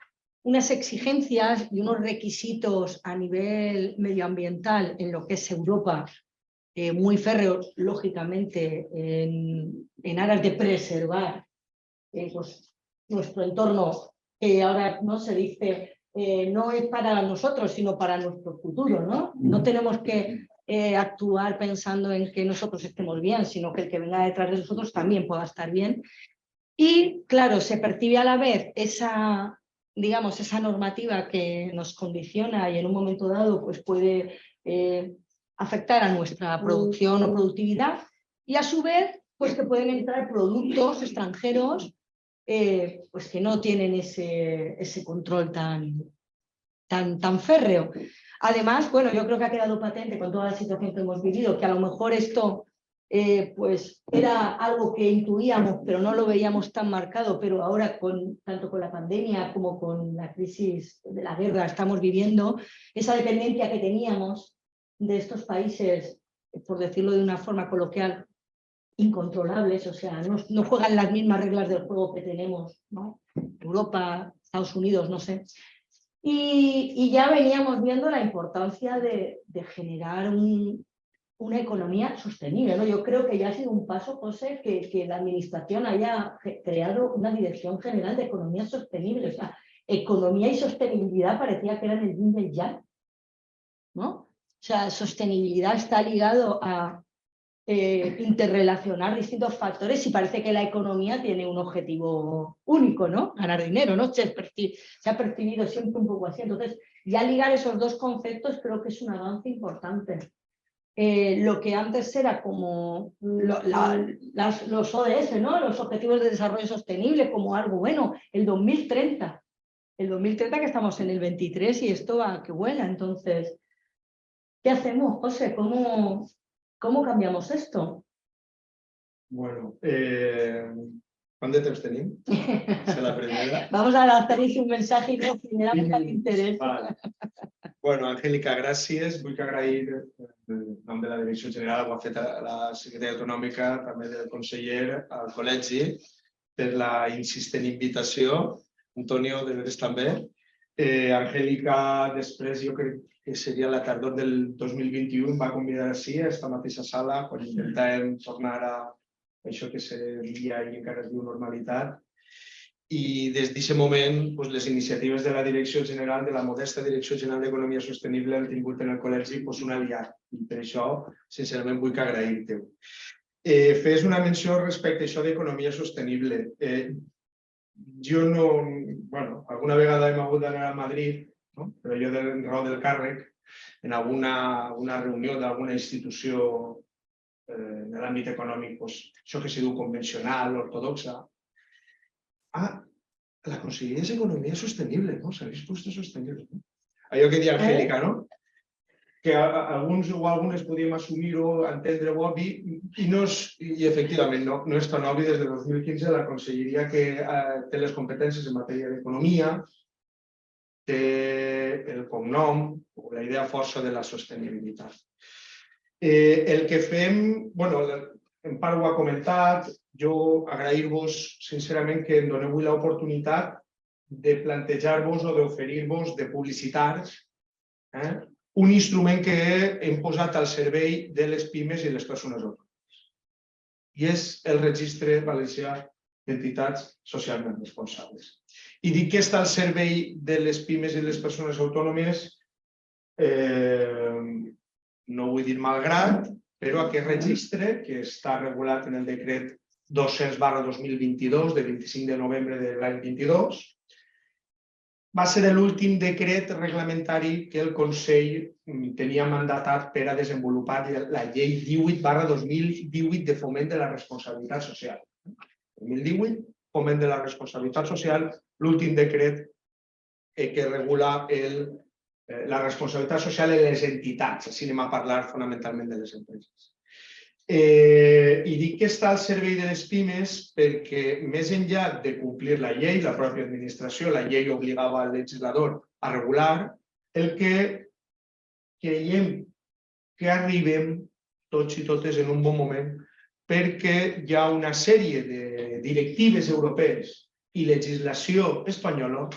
unas exigencias y unos requisitos a nivel medioambiental en lo que es Europa, muy férreos, lógicamente, en aras de preservar pues, nuestro entorno, que ahora no se dice, no es para nosotros, sino para nuestro futuro, ¿no? No tenemos que actuar pensando en que nosotros estemos bien, sino que el que venga detrás de nosotros también pueda estar bien. Y claro, se percibe a la vez esa, digamos, esa normativa que nos condiciona y en un momento dado pues puede afectar a nuestra producción o productividad, y a su vez pues que pueden entrar productos extranjeros pues que no tienen ese control tan férreo. Además, bueno, yo creo que ha quedado patente con toda la situación que hemos vivido, que a lo mejor esto pues era algo que intuíamos, pero no lo veíamos tan marcado, pero ahora tanto con la pandemia como con la crisis de la guerra estamos viviendo esa dependencia que teníamos de estos países, por decirlo de una forma coloquial, incontrolables, o sea, no juegan las mismas reglas del juego que tenemos, ¿no? Europa, Estados Unidos, no sé. Y ya veníamos viendo la importancia de generar una economía sostenible, ¿no? Yo creo que ya ha sido un paso, José, que la administración haya creado una dirección general de economía sostenible. O sea, economía y sostenibilidad parecía que eran el yin y el yang, ¿no? O sea, sostenibilidad está ligado a interrelacionar distintos factores y parece que la economía tiene un objetivo único, ¿no? Ganar dinero, ¿no? Se ha percibido siempre un poco así. Entonces, ya ligar esos dos conceptos creo que es un avance importante. Lo que antes era como los ODS, ¿no? Los Objetivos de Desarrollo Sostenible, como algo bueno, el 2030 que estamos en el 23 y esto va que vuela. Entonces, ¿qué hacemos, José? ¿Cómo cambiamos esto? Bueno, ¿cuánto temps tenim? És la primera. Vamos a lanzar-hi un mensaje i no genera molt interès. Vale. Bueno, Angélica, gràcies. Vull que agrair en nom de la Direcció General, ho ha fet la secretària autonòmica, també del conseller, al col·legi, per la insistent invitació. Antonio, de veres també. Angélica, després, jo crec que seria la tardor del 2021, em va convidar així, a esta mateixa sala, quan intentàvem tornar a això que seria i encara es diu normalitat. I des d'aquest moment, les iniciatives de la Direcció General, de la modesta Direcció General d'Economia Sostenible, han tingut en el col·legi un aliat. I per això, sincerament, vull que agrair-te-ho. Fes una menció respecte a això d'economia sostenible. Jo no... Bueno, alguna vegada hem hagut d'anar a Madrid, però jo en raó del càrrec, en alguna reunió d'alguna institució de l'àmbit econòmic, això que se diu convencional, ortodoxa. La conselleria és economia sostenible, no? Serveis públics sostenibles. Allò que deia Angélica, no? Que alguns o algunes podíem assumir-ho, entendre-ho obvi, i efectivament no és tan obvi. Des de 2015 la conselleria que té les competències en matèria d'economia té el cognom o la idea força de la sostenibilitat. El que fem, en part ho ha comentat, jo agrair-vos sincerament que em doneu avui l'oportunitat de plantejar-vos o d'oferir-vos, de publicitar un instrument que hem posat al servei de les pimes i les persones autònomes. I és el Registre Valencià d'Entitats Socialment Responsables. I dic que està al servei de les pimes i les persones autònomes, no vull dir malgrat, però aquest registre, que està regulat en el decret 200/2022, de 25 de novembre de l'any 22, va ser l'últim decret reglamentari que el Consell tenia mandatat per a desenvolupar la llei 18/2018 de foment de la responsabilitat social. 2018, foment de la responsabilitat social, l'últim decret que regula la responsabilitat social en les entitats, així anem a parlar fonamentalment de les empreses. I dic que està al servei de les pimes perquè, més enllà de complir la llei, la pròpia administració, la llei obligava al legislador a regular, el que creiem que arribem tots i totes en un bon moment perquè hi ha una sèrie de directives europees i legislació espanyola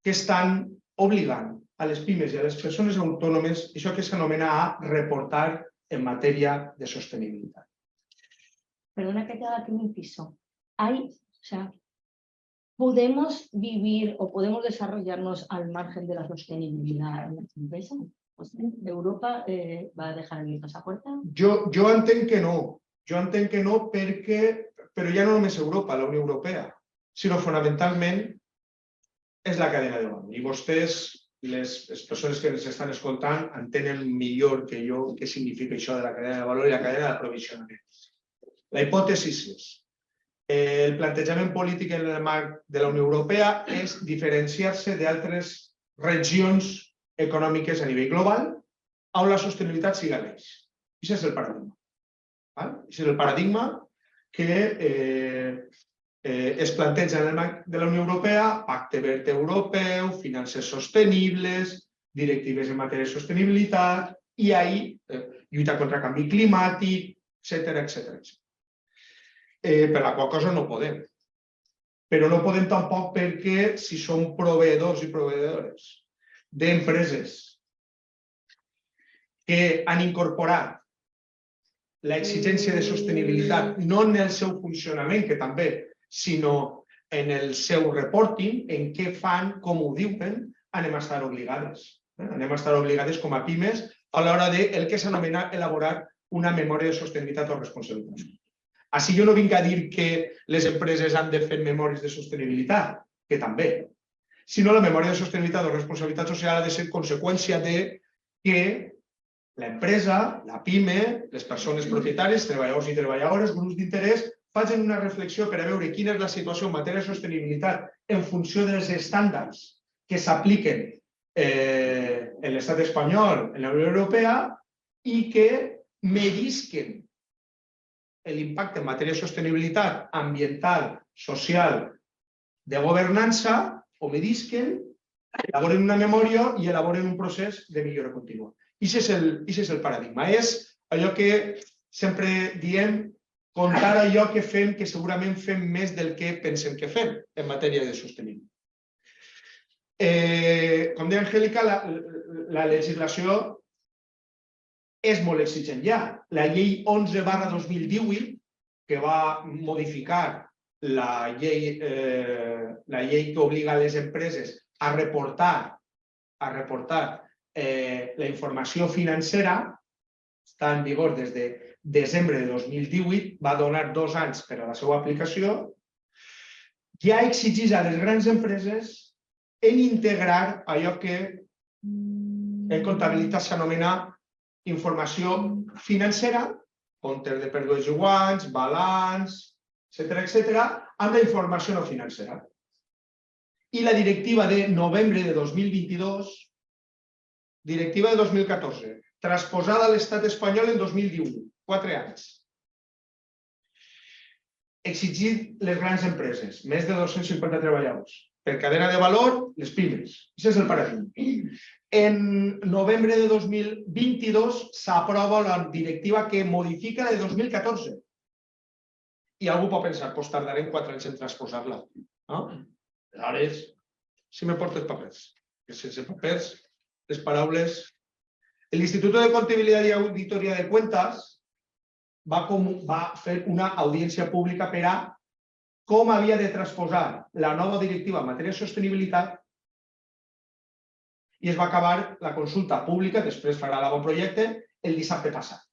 que estan obligant a les pimes i a les persones autònomes això que s'anomena a reportar en materia de sostenibilidad. Perdona que te haga aquí un inciso. ¿Podemos vivir o podemos desarrollarnos al margen de la sostenibilidad en las empresas? Europa va a dejar abierta esa puerta. Jo entenc que no. Jo entenc que no perquè, però ja no només Europa, la Unió Europea, sinó fonamentalment és la cadena de valor. I vostès, les persones que ens estan escoltant, entenen millor que jo què significa això de la cadena de valor i la cadena d'aprovisionament. La hipòtesi és el plantejament polític en el marc de la Unió Europea és diferenciar-se d'altres regions econòmiques a nivell global on la sostenibilitat siga l'eix. Aquest és el paradigma. Aquest és el paradigma que es planteja en el marc de la Unió Europea, Pacte Verd Europeu, finances sostenibles, directives en matèria de sostenibilitat, i ahir lluita contra el canvi climàtic, etcètera. Per la qual cosa no podem. Però no podem tampoc perquè si som proveïdors i proveïdores d'empreses que han incorporat l'exigència de sostenibilitat no en el seu funcionament, que també, sinó en el seu reporting, en què fan, com ho diuen, anem a estar obligades. Anem a estar obligades com a pimes a l'hora del que s'anomena elaborar una memòria de sostenibilitat o responsabilitat. Així jo no vinc a dir que les empreses han de fer memòries de sostenibilitat, que també, sinó la memòria de sostenibilitat o responsabilitat social ha de ser conseqüència de que l'empresa, la PIME, les persones propietàries, treballadors i treballadores, grups d'interès, facin una reflexió per a veure quina és la situació en matèria de sostenibilitat en funció dels estàndards que s'apliquen en l'estat espanyol, en la Unió Europea, i que medisquen l'impacte en matèria de sostenibilitat ambiental, social, de governança, o medisquen, elaboren una memòria i elaboren un procés de millora contínua. Aquest és el paradigma. És allò que sempre diem, contar allò que fem, que segurament fem més del que pensem que fem en matèria de sostenibilitat. Com deia Angélica, la legislació és molt exigent ja. La llei 11/2018, que va modificar la llei que obliga a les empreses a reportar la informació financera, està en vigor des de desembre de 2018, va donar 2 anys per a la seva aplicació, ja exigeix a les grans empreses en integrar allò que en comptabilitat s'anomena informació financera, comptes de pèrdues i guanys, balanç, etcètera, amb la informació no financera. I la directiva de novembre de 2022, directiva de 2014, transposada a l'estat espanyol en 2018, 4 anys. Exigir les grans empreses, més de 250 treballadors. Per cadena de valor, les pimes. Aquest és el paradigma. En novembre de 2022 s'aprova la directiva que modifica la de 2014. I algú pot pensar, doncs tardarem 4 anys en transposar-la. Aleshores, si me portes papers. Que sense papers, les paraules... L'Instituto de Contabilidad y Auditoría de Cuentas va fer una audiència pública per a com havia de transposar la nova directiva en matèria de sostenibilitat i es va acabar la consulta pública, després farà l'avantprojecte, el dissabte passat.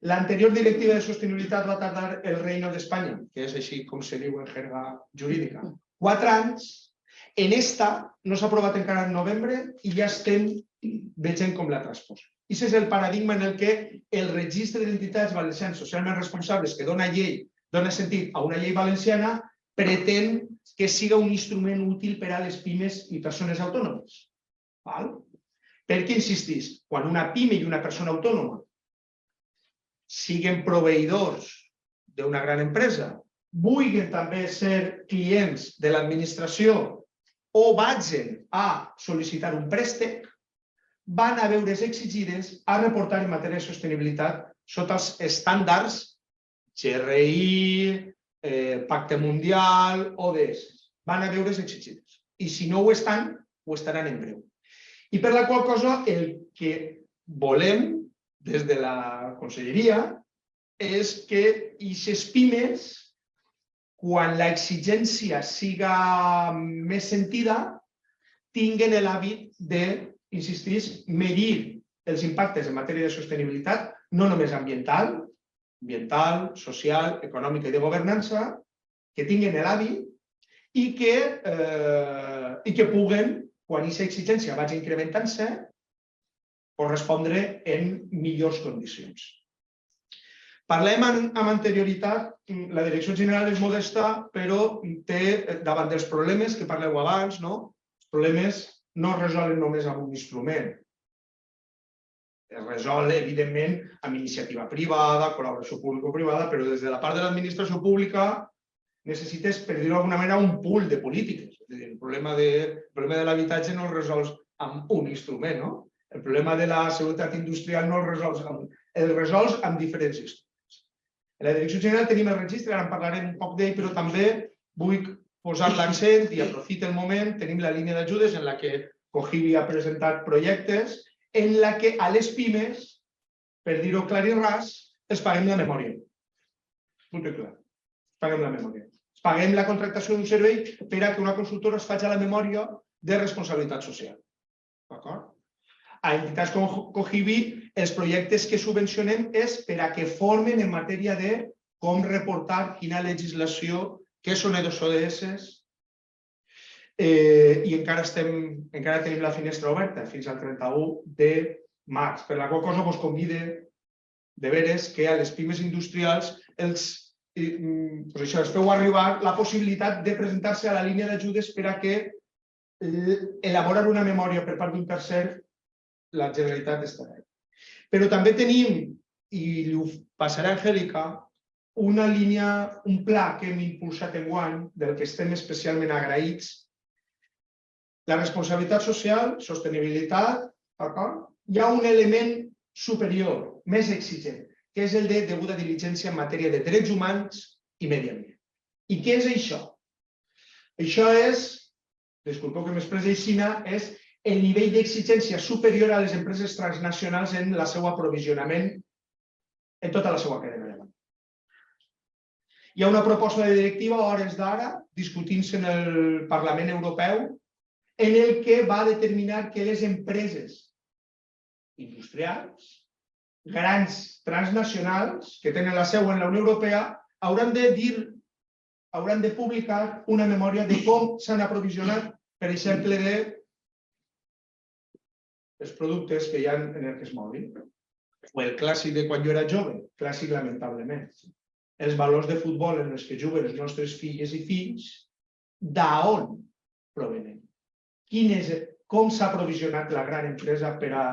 L'anterior directiva de sostenibilitat va tardar el Reino d'Espanya, que és així com se diu en jerga jurídica, 4 anys. En esta no s'ha aprovat encara en novembre i ja estem veient com la transposa. Aquest és el paradigma en el que el registre d'entitats valencianes socialment responsables que dona sentit a una llei valenciana pretén que siga un instrument útil per a les pimes i persones autònomes. Per què insistís? Quan una pime i una persona autònoma siguen proveïdors d'una gran empresa, vulguin també ser clients de l'administració o vagin a sol·licitar un préstec, van a veure's exigides a reportar en matèria de sostenibilitat sota els estàndards GRI, Pacte Mundial, ODS. Van a veure's exigides. I si no ho estan, ho estaran en breu. I per la qual cosa el que volem des de la conselleria és que aquestes pimes, quan l'exigència siga més sentida, tinguen l'hàbit de insistís, medir els impactes en matèria de sostenibilitat, no només ambiental, social, econòmica i de governança, que tinguin l'hàbit i que puguen, quan aquesta exigència vagi incrementant-se, correspondre en millors condicions. Parlem amb anterioritat, la Direcció General és modesta, però té, davant dels problemes que parleu abans, els problemes no es resolen només amb un instrument. Es resol, evidentment, amb iniciativa privada, col·laboració público-privada, però des de la part de l'administració pública necessites, per dir-ho d'alguna manera, un pool de polítiques. El problema de l'habitatge no el resols amb un instrument, El problema de la seguretat industrial no el resols amb diferents instruments. En la Direcció General tenim el registre, ara en parlarem un poc d'ell, però també vull posar l'accent i aprofito el moment, tenim la línia d'ajudes en la que Cohibi ha presentat projectes en la que a les pimes, per dir-ho clar i ras, es paguem la memòria. Punt i clar. Paguem la memòria. Paguem la contractació d'un servei per a que una consultora es faci la memòria de responsabilitat social. D'acord? A entitats com Cohibi, els projectes que subvencionem és per a que formen en matèria de com reportar quina legislació, què són ODS, i encara tenim la finestra oberta fins al 31 de març, per la qual cosa us convido de veres que a les pimes industrials els feu arribar la possibilitat de presentar-se a la línia d'ajudes per a que elaborar una memòria per part d'un tercer la Generalitat estarà. Però també tenim, i li ho passarà a Angélica, una línia, un pla que hem impulsat enguany, del que estem especialment agraïts. La responsabilitat social, sostenibilitat, hi ha un element superior, més exigent, que és el de deguda diligència en matèria de drets humans i medi ambient. I què és això? Això és, disculpeu que m'expressi així, és el nivell d'exigència superior a les empreses transnacionals en el seu aprovisionament en tota la seva cadena de valor. Hi ha una proposta de directiva a hores d'ara, discutint-se en el Parlament Europeu, en el que va determinar que les empreses industrials, grans transnacionals, que tenen la seu en la Unió Europea, hauran de publicar una memòria de com s'han aprovisionat, per exemple, els productes que hi ha en el que es moguin. O el clàssic de quan jo era jove, clàssic lamentablement. Els valors de futbol en els que juguen els nostres filles i fills, d'on provenen? Com s'ha aprovisionat la gran empresa per a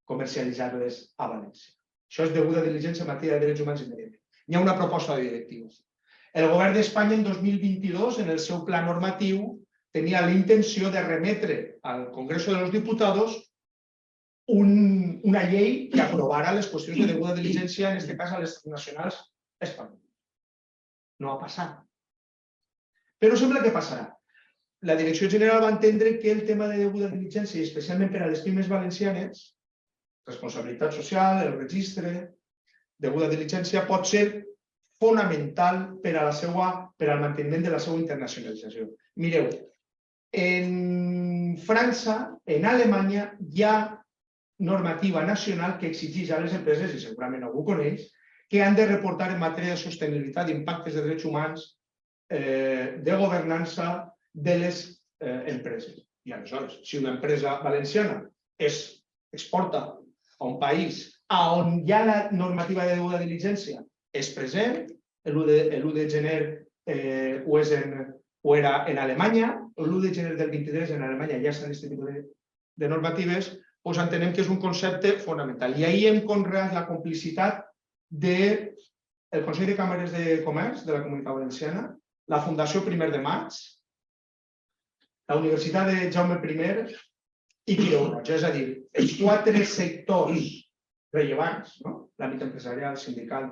comercialitzar-les a València? Això és deguda diligència en matèria de drets humans i medi ambient. Hi ha una proposta de directiva. El govern d'Espanya en 2022, en el seu pla normatiu, tenia la intenció de remetre al Congreso de los Diputados una llei que aprovara les qüestions de deguda diligència, en aquest cas a les transnacionals espanyoles. No ha passat. Però sembla que passarà. La Direcció General va entendre que el tema de deguda diligència, i especialment per a les pimes valencianes, responsabilitat social, el registre, deguda diligència, pot ser fonamental per al manteniment de la seva internacionalització. Mireu, en França, en Alemanya, hi ha normativa nacional que exigeix a les empreses, i segurament algú coneix, que han de reportar en matèria de sostenibilitat d'impactes de drets humans, de governança de les empreses. I aleshores, si una empresa valenciana exporta a un país on hi ha la normativa de deguda diligència és present, l'1 de gener ho era en Alemanya, l'1 de gener del 23 en Alemanya ja estan aquest tipus de normatives, doncs entenem que és un concepte fonamental. I ahir hem conreat la complicitat del Consell de Càmeres de Comerç de la Comunitat Valenciana, la Fundació 1 de Maig, la Universitat de Jaume I i Quirògrafs. És a dir, els 4 sectors rellevants, l'àmbit empresarial, sindical,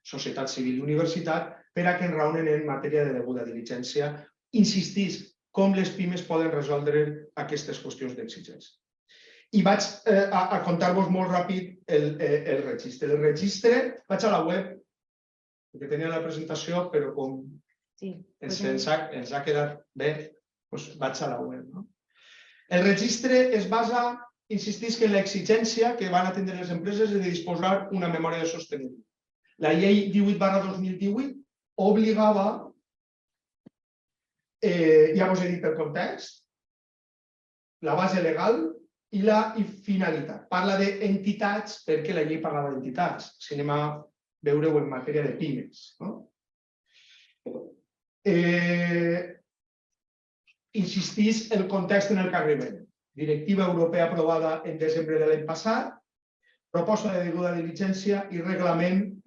societat civil i universitat, per a que enraonen en matèria de deguda diligència. Insistís, com les pimes poden resoldre aquestes qüestions d'exigència. I vaig a contar-vos molt ràpid el registre. El registre, vaig a la web, perquè tenia la presentació, però com ens ha quedat bé, doncs vaig a la web. El registre es basa insistís que en l'exigència que van atendre les empreses de disposar una memòria sostenible. La llei 18/2018 obligava, ja us he dit el context, la base legal i la finalitat. Parla d'entitats perquè la llei parlava d'entitats. Si anem a veure-ho en matèria de pimes. Insistís el context en el que arribem. Directiva europea aprovada en desembre de l'any passat, proposta de deguda diligència i reglament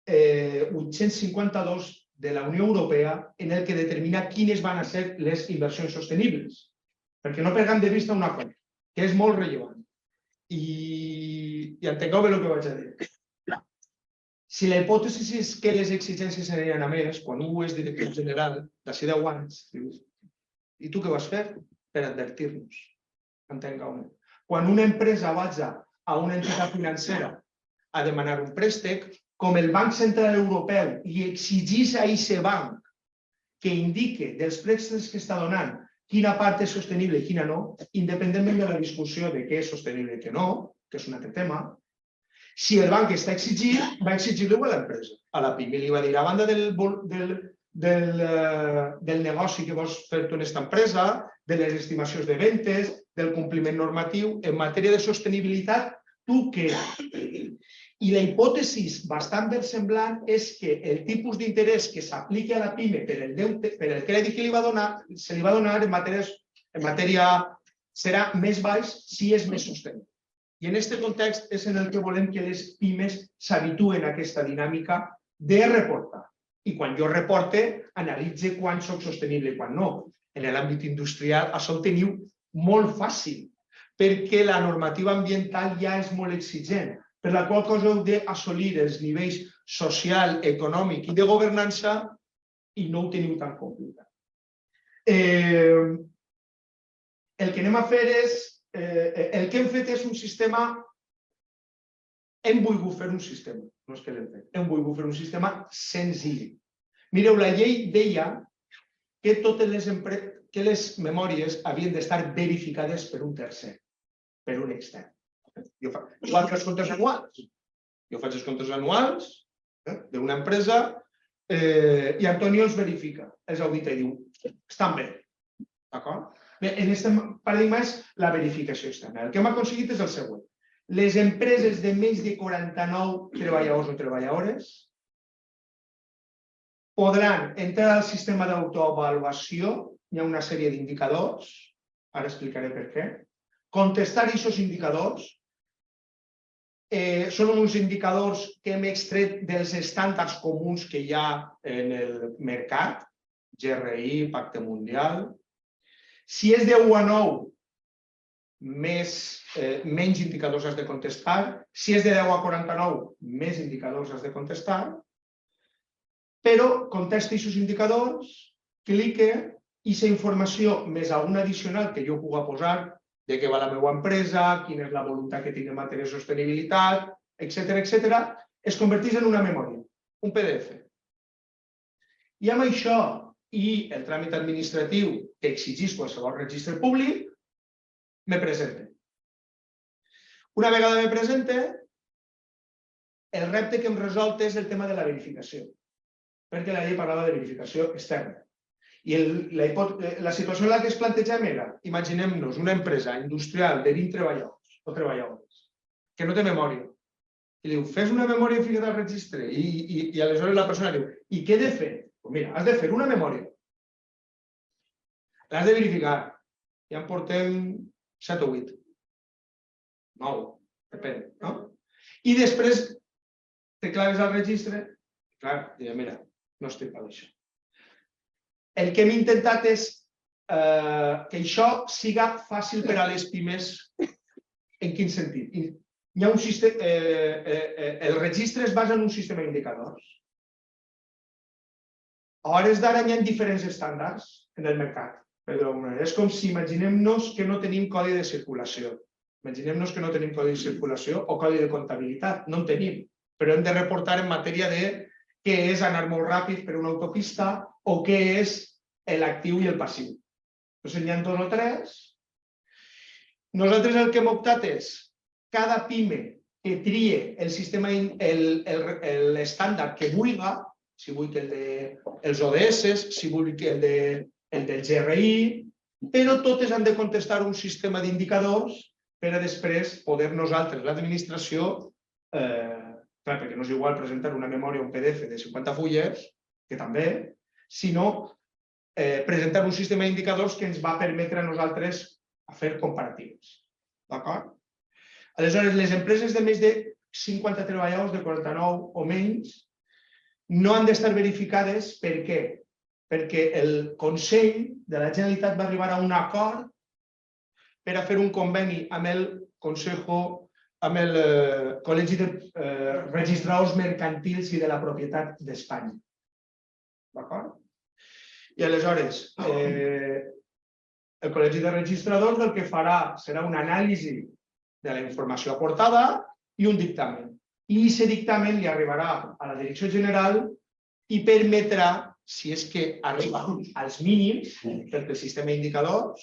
852 de la Unió Europea en el que determina quines van a ser les inversions sostenibles. Perquè no perdem de vista una cosa, que és molt rellevant. I entengueu bé el que vaig a dir. Si la hipòtesi és que les exigències aniran a més, quan un és director general d'ací 10 anys, dius, i tu què vas fer per advertir-nos? Entengueu-me. Quan una empresa vaja a una entitat financera a demanar un préstec, com el Banc Central Europeu li exigís a aquest banc que indique dels préstecs que està donant quina part és sostenible i quina no, independentment de la discussió de què és sostenible i què no, que és un altre tema, si el banc està exigint, va exigir-ho a l'empresa. A la PIME li va dir, a banda del negoci que vols fer tu en aquesta empresa, de les estimacions de ventes, del compliment normatiu, en matèria de sostenibilitat, tu què? I la hipòtesi bastant versemblant és que el tipus d'interès que s'apliqui a la PIME per el crèdit que se li va donar en matèria serà més baix si és més sostenible. I en aquest context és en el que volem que les PIMEs s'habituen a aquesta dinàmica de reportar. I quan jo reporte, analitze quan soc sostenible i quan no. En l'àmbit industrial això ho teniu molt fàcil, perquè la normativa ambiental ja és molt exigent, per la qual cosa heu d'assolir els nivells social, econòmic i de governança i no ho teniu tan complicat. El que anem a fer és, el que hem fet és un sistema, hem volgut fer un sistema, no és que l'hem fet, hem volgut fer un sistema senzill. Mireu, la llei deia que totes les memòries havien d'estar verificades per un tercer, per un extern. Igual que els comptes anuals. Jo faig els comptes anuals d'una empresa i Antonio els verifica, els audita i diu, estan bé. D'acord? Bé, en aquest paradigma és la verificació externa. El que hem aconseguit és el següent. Les empreses de menys de 49 treballadors o treballadores podran entrar al sistema d'autoavaluació, hi ha una sèrie d'indicadors, ara explicaré per què, contestar aquests indicadors, són uns indicadors que hem extret dels estàndards comuns que hi ha en el mercat, GRI, Pacte Mundial. Si és de 1 a 9, menys indicadors has de contestar. Si és de 10 a 49, més indicadors has de contestar. Però contesta aquests indicadors, clique, i aquesta informació més alguna addicional que jo pugui posar de què va la meva empresa, quina és la voluntat que tinc en matèria de sostenibilitat, etc., es converteix en una memòria, un PDF. I amb això i el tràmit administratiu que exigís qualsevol registre públic, me presente. Una vegada me presente, el repte que hem resolt és el tema de la verificació, perquè la llei parlava de verificació externa. I la situació en la que es plantegem era, imaginem-nos una empresa industrial de 20 treballadors o treballadores que no té memòria. I diu, fes una memòria i fica't al registre. I aleshores la persona diu, i què he de fer? Doncs mira, has de fer una memòria. L'has de verificar. Ja en portem 7 o 8. 9, depèn. I després te claves al registre. Clar, diré, mira, no estic per això. El que hem intentat és que això siga fàcil per a les pimes. En quin sentit? El registre es basa en un sistema d'indicadors. A hores d'ara hi ha diferents estàndards en el mercat. És com si imaginem-nos que no tenim codi de circulació. Imaginem-nos que no tenim codi de circulació o codi de comptabilitat. No en tenim, però hem de reportar en matèria de què és anar molt ràpid per una autopista o què és l'actiu i el passiu. Doncs n'hi ha 2 o 3. Nosaltres el que hem optat és cada PIME que trie el sistema, l'estàndard que vulgui, si vull que els ODS, si vull que el del GRI, però totes han de contestar un sistema d'indicadors per a després poder nosaltres, l'administració, clar, perquè no és igual presentar una memòria o un PDF de 50 fulles, que també, sinó presentar un sistema d'indicadors que ens va permetre a nosaltres fer comparatives. D'acord? Aleshores, les empreses de més de 50 treballadors, de 49 o menys, no han d'estar verificades. Per què? Perquè el Consell de la Generalitat va arribar a un acord per a fer un conveni amb el Col·legi de Registradors Mercantils i de la Propietat d'Espanya. D'acord? I aleshores, el Col·legi de Registradors el que farà serà una anàlisi de la informació aportada i un dictamen. I aquest dictamen li arribarà a la Direcció General i permetrà, si és que arriba als mínims, perquè el sistema d'indicadors,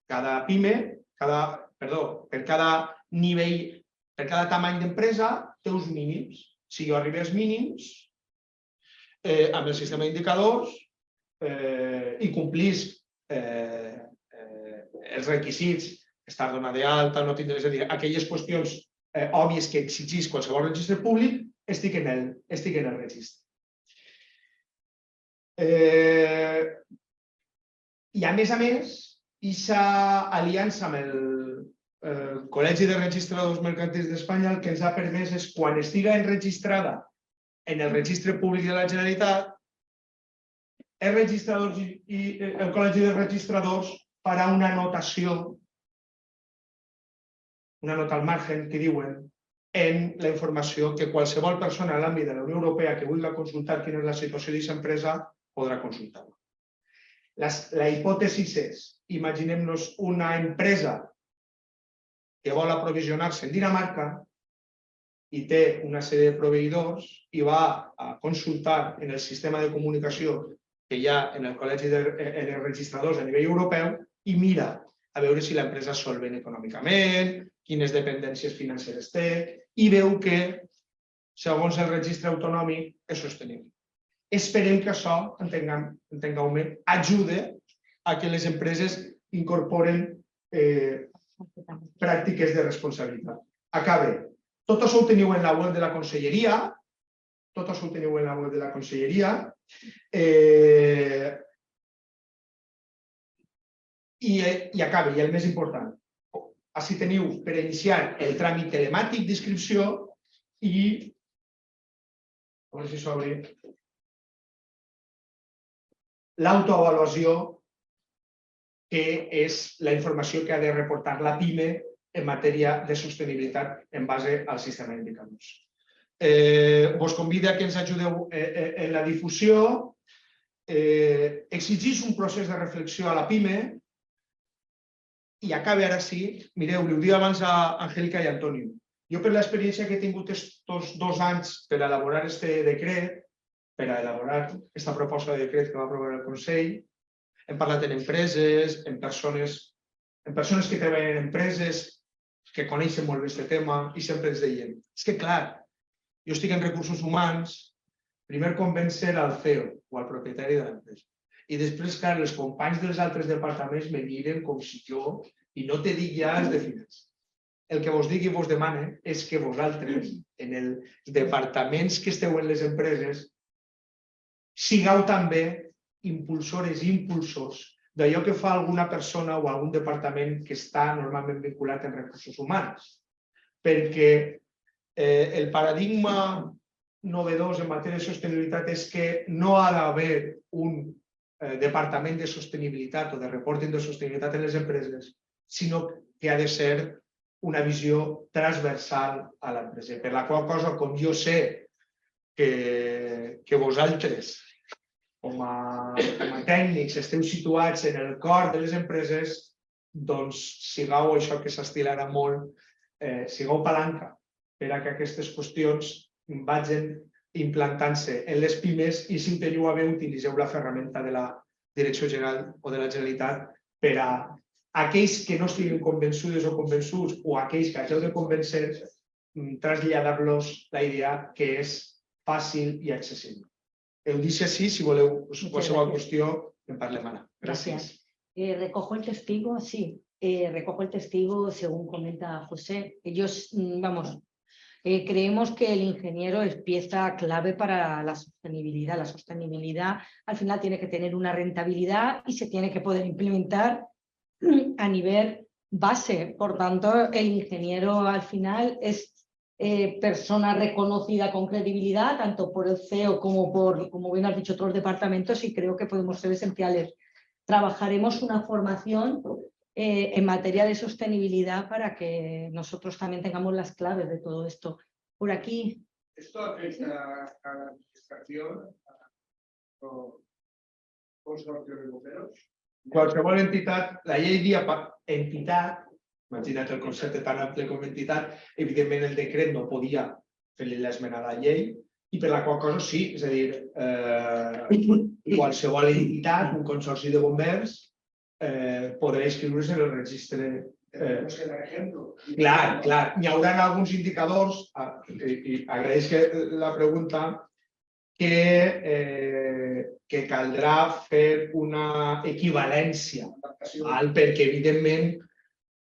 cada PIME, per cada nivell, per cada tamany d'empresa, té uns mínims. Si jo arribo als mínims, amb el sistema d'indicadors, i complís els requisits, estar donat d'alta, no tindre, és a dir, aquelles qüestions òbvies que exigís qualsevol registre públic, estic en el registre. I a més, aquesta aliança amb el Col·legi de Registradors Mercantils d'Espanya el que ens ha permès és, quan estiga enregistrada en el registre públic de la Generalitat, el Col·legi de Registradors farà una anotació, una nota al margen, que diuen, en la informació que qualsevol persona en l'àmbit de la Unió Europea que vulgui consultar quina és la situació d'aquesta empresa podrà consultar-la. La hipòtesi és, imaginem-nos una empresa que vol aprovisionar-se en Dinamarca i té una sèrie de proveïdors i va a consultar en el sistema de comunicació que hi ha en el Col·legi de Registradors a nivell europeu i mira a veure si l'empresa és solvent econòmicament, quines dependències financeres té, i veu que, segons el registre autonòmic, és sostenible. Esperem que això, entengueu-me, ajude a que les empreses incorporen pràctiques de responsabilitat. Acabe. Tot això ho teniu en la web de la Conselleria, i acabe, i el més important. Així teniu per iniciar el tràmit telemàtic d'inscripció i, a veure si s'obre, l'autoavaluació, que és la informació que ha de reportar la PIME en matèria de sostenibilitat en base al sistema d'indicadors. Vos convido a que ens ajudeu en la difusió. Exigís un procés de reflexió a la PIME i acabe ara sí. Mireu, li ho diu abans a Angélica i Antonio. Jo, per l'experiència que he tingut aquests 2 anys per elaborar aquest decret, per elaborar aquesta proposta de decret que va aprovar el Consell, hem parlat en empreses, en persones que treballen en empreses, que coneixen molt bé aquest tema, i sempre ens deien, és que clar, jo estic en recursos humans, primer convèncer al CEO o al propietari de l'empresa. I després, clar, els companys dels altres departaments me miren com si jo, i no te dic ja els de finances. El que vos dic i vos demane és que vosaltres, en els departaments que esteu en les empreses, sigueu també impulsores i impulsors d'allò que fa alguna persona o algun departament que està normalment vinculat en recursos humans. Perquè el paradigma novedós en matèria de sostenibilitat és que no ha d'haver un departament de sostenibilitat o de reporting de sostenibilitat en les empreses, sinó que ha de ser una visió transversal a l'empresa. Per la qual cosa, com jo sé que vosaltres, com a tècnics, esteu situats en el cor de les empreses, doncs sigueu això que s'estilarà molt, sigueu palanca per a que aquestes qüestions vagin implantant-se en les pimes i, si ho teniu a bé, utilitzeu la ferramenta de la Direcció General o de la Generalitat per a aquells que no estiguin convençudes o convençuts o aquells que hageu de convèncer, traslladar-los la idea que és fàcil i accessible. Ho deixo així, si voleu qualsevol qüestió, en parlem ara. Gracias. Recojo el testigo, sí. Recojo el testigo según comenta José. Ellos, vamos, creemos que el ingeniero es pieza clave para la sostenibilidad. La sostenibilidad al final tiene que tener una rentabilidad y se tiene que poder implementar a nivel base. Por tanto, el ingeniero al final es persona reconocida con credibilidad, tanto por el CEO como por, como bien has dicho, otros departamentos, y creo que podemos ser esenciales. Trabajaremos una formación en materia de sostenibilidad para que nosotros también tengamos las claves de todo esto. Por aquí. ¿Esto afecta a la administración o consorcio de bomberos? Qualsevol entitat, la llei dia entitat, imagina't el concepte tan ample com entitat, evidentment el decret no podia fer-li l'esmena a la llei, i per la qual cosa sí, és a dir, qualsevol entitat, un consorci de bombers, podrà inscriure's en el registre. Clar, hi haurà alguns indicadors, i agraeix la pregunta, que caldrà fer una equivalència, perquè evidentment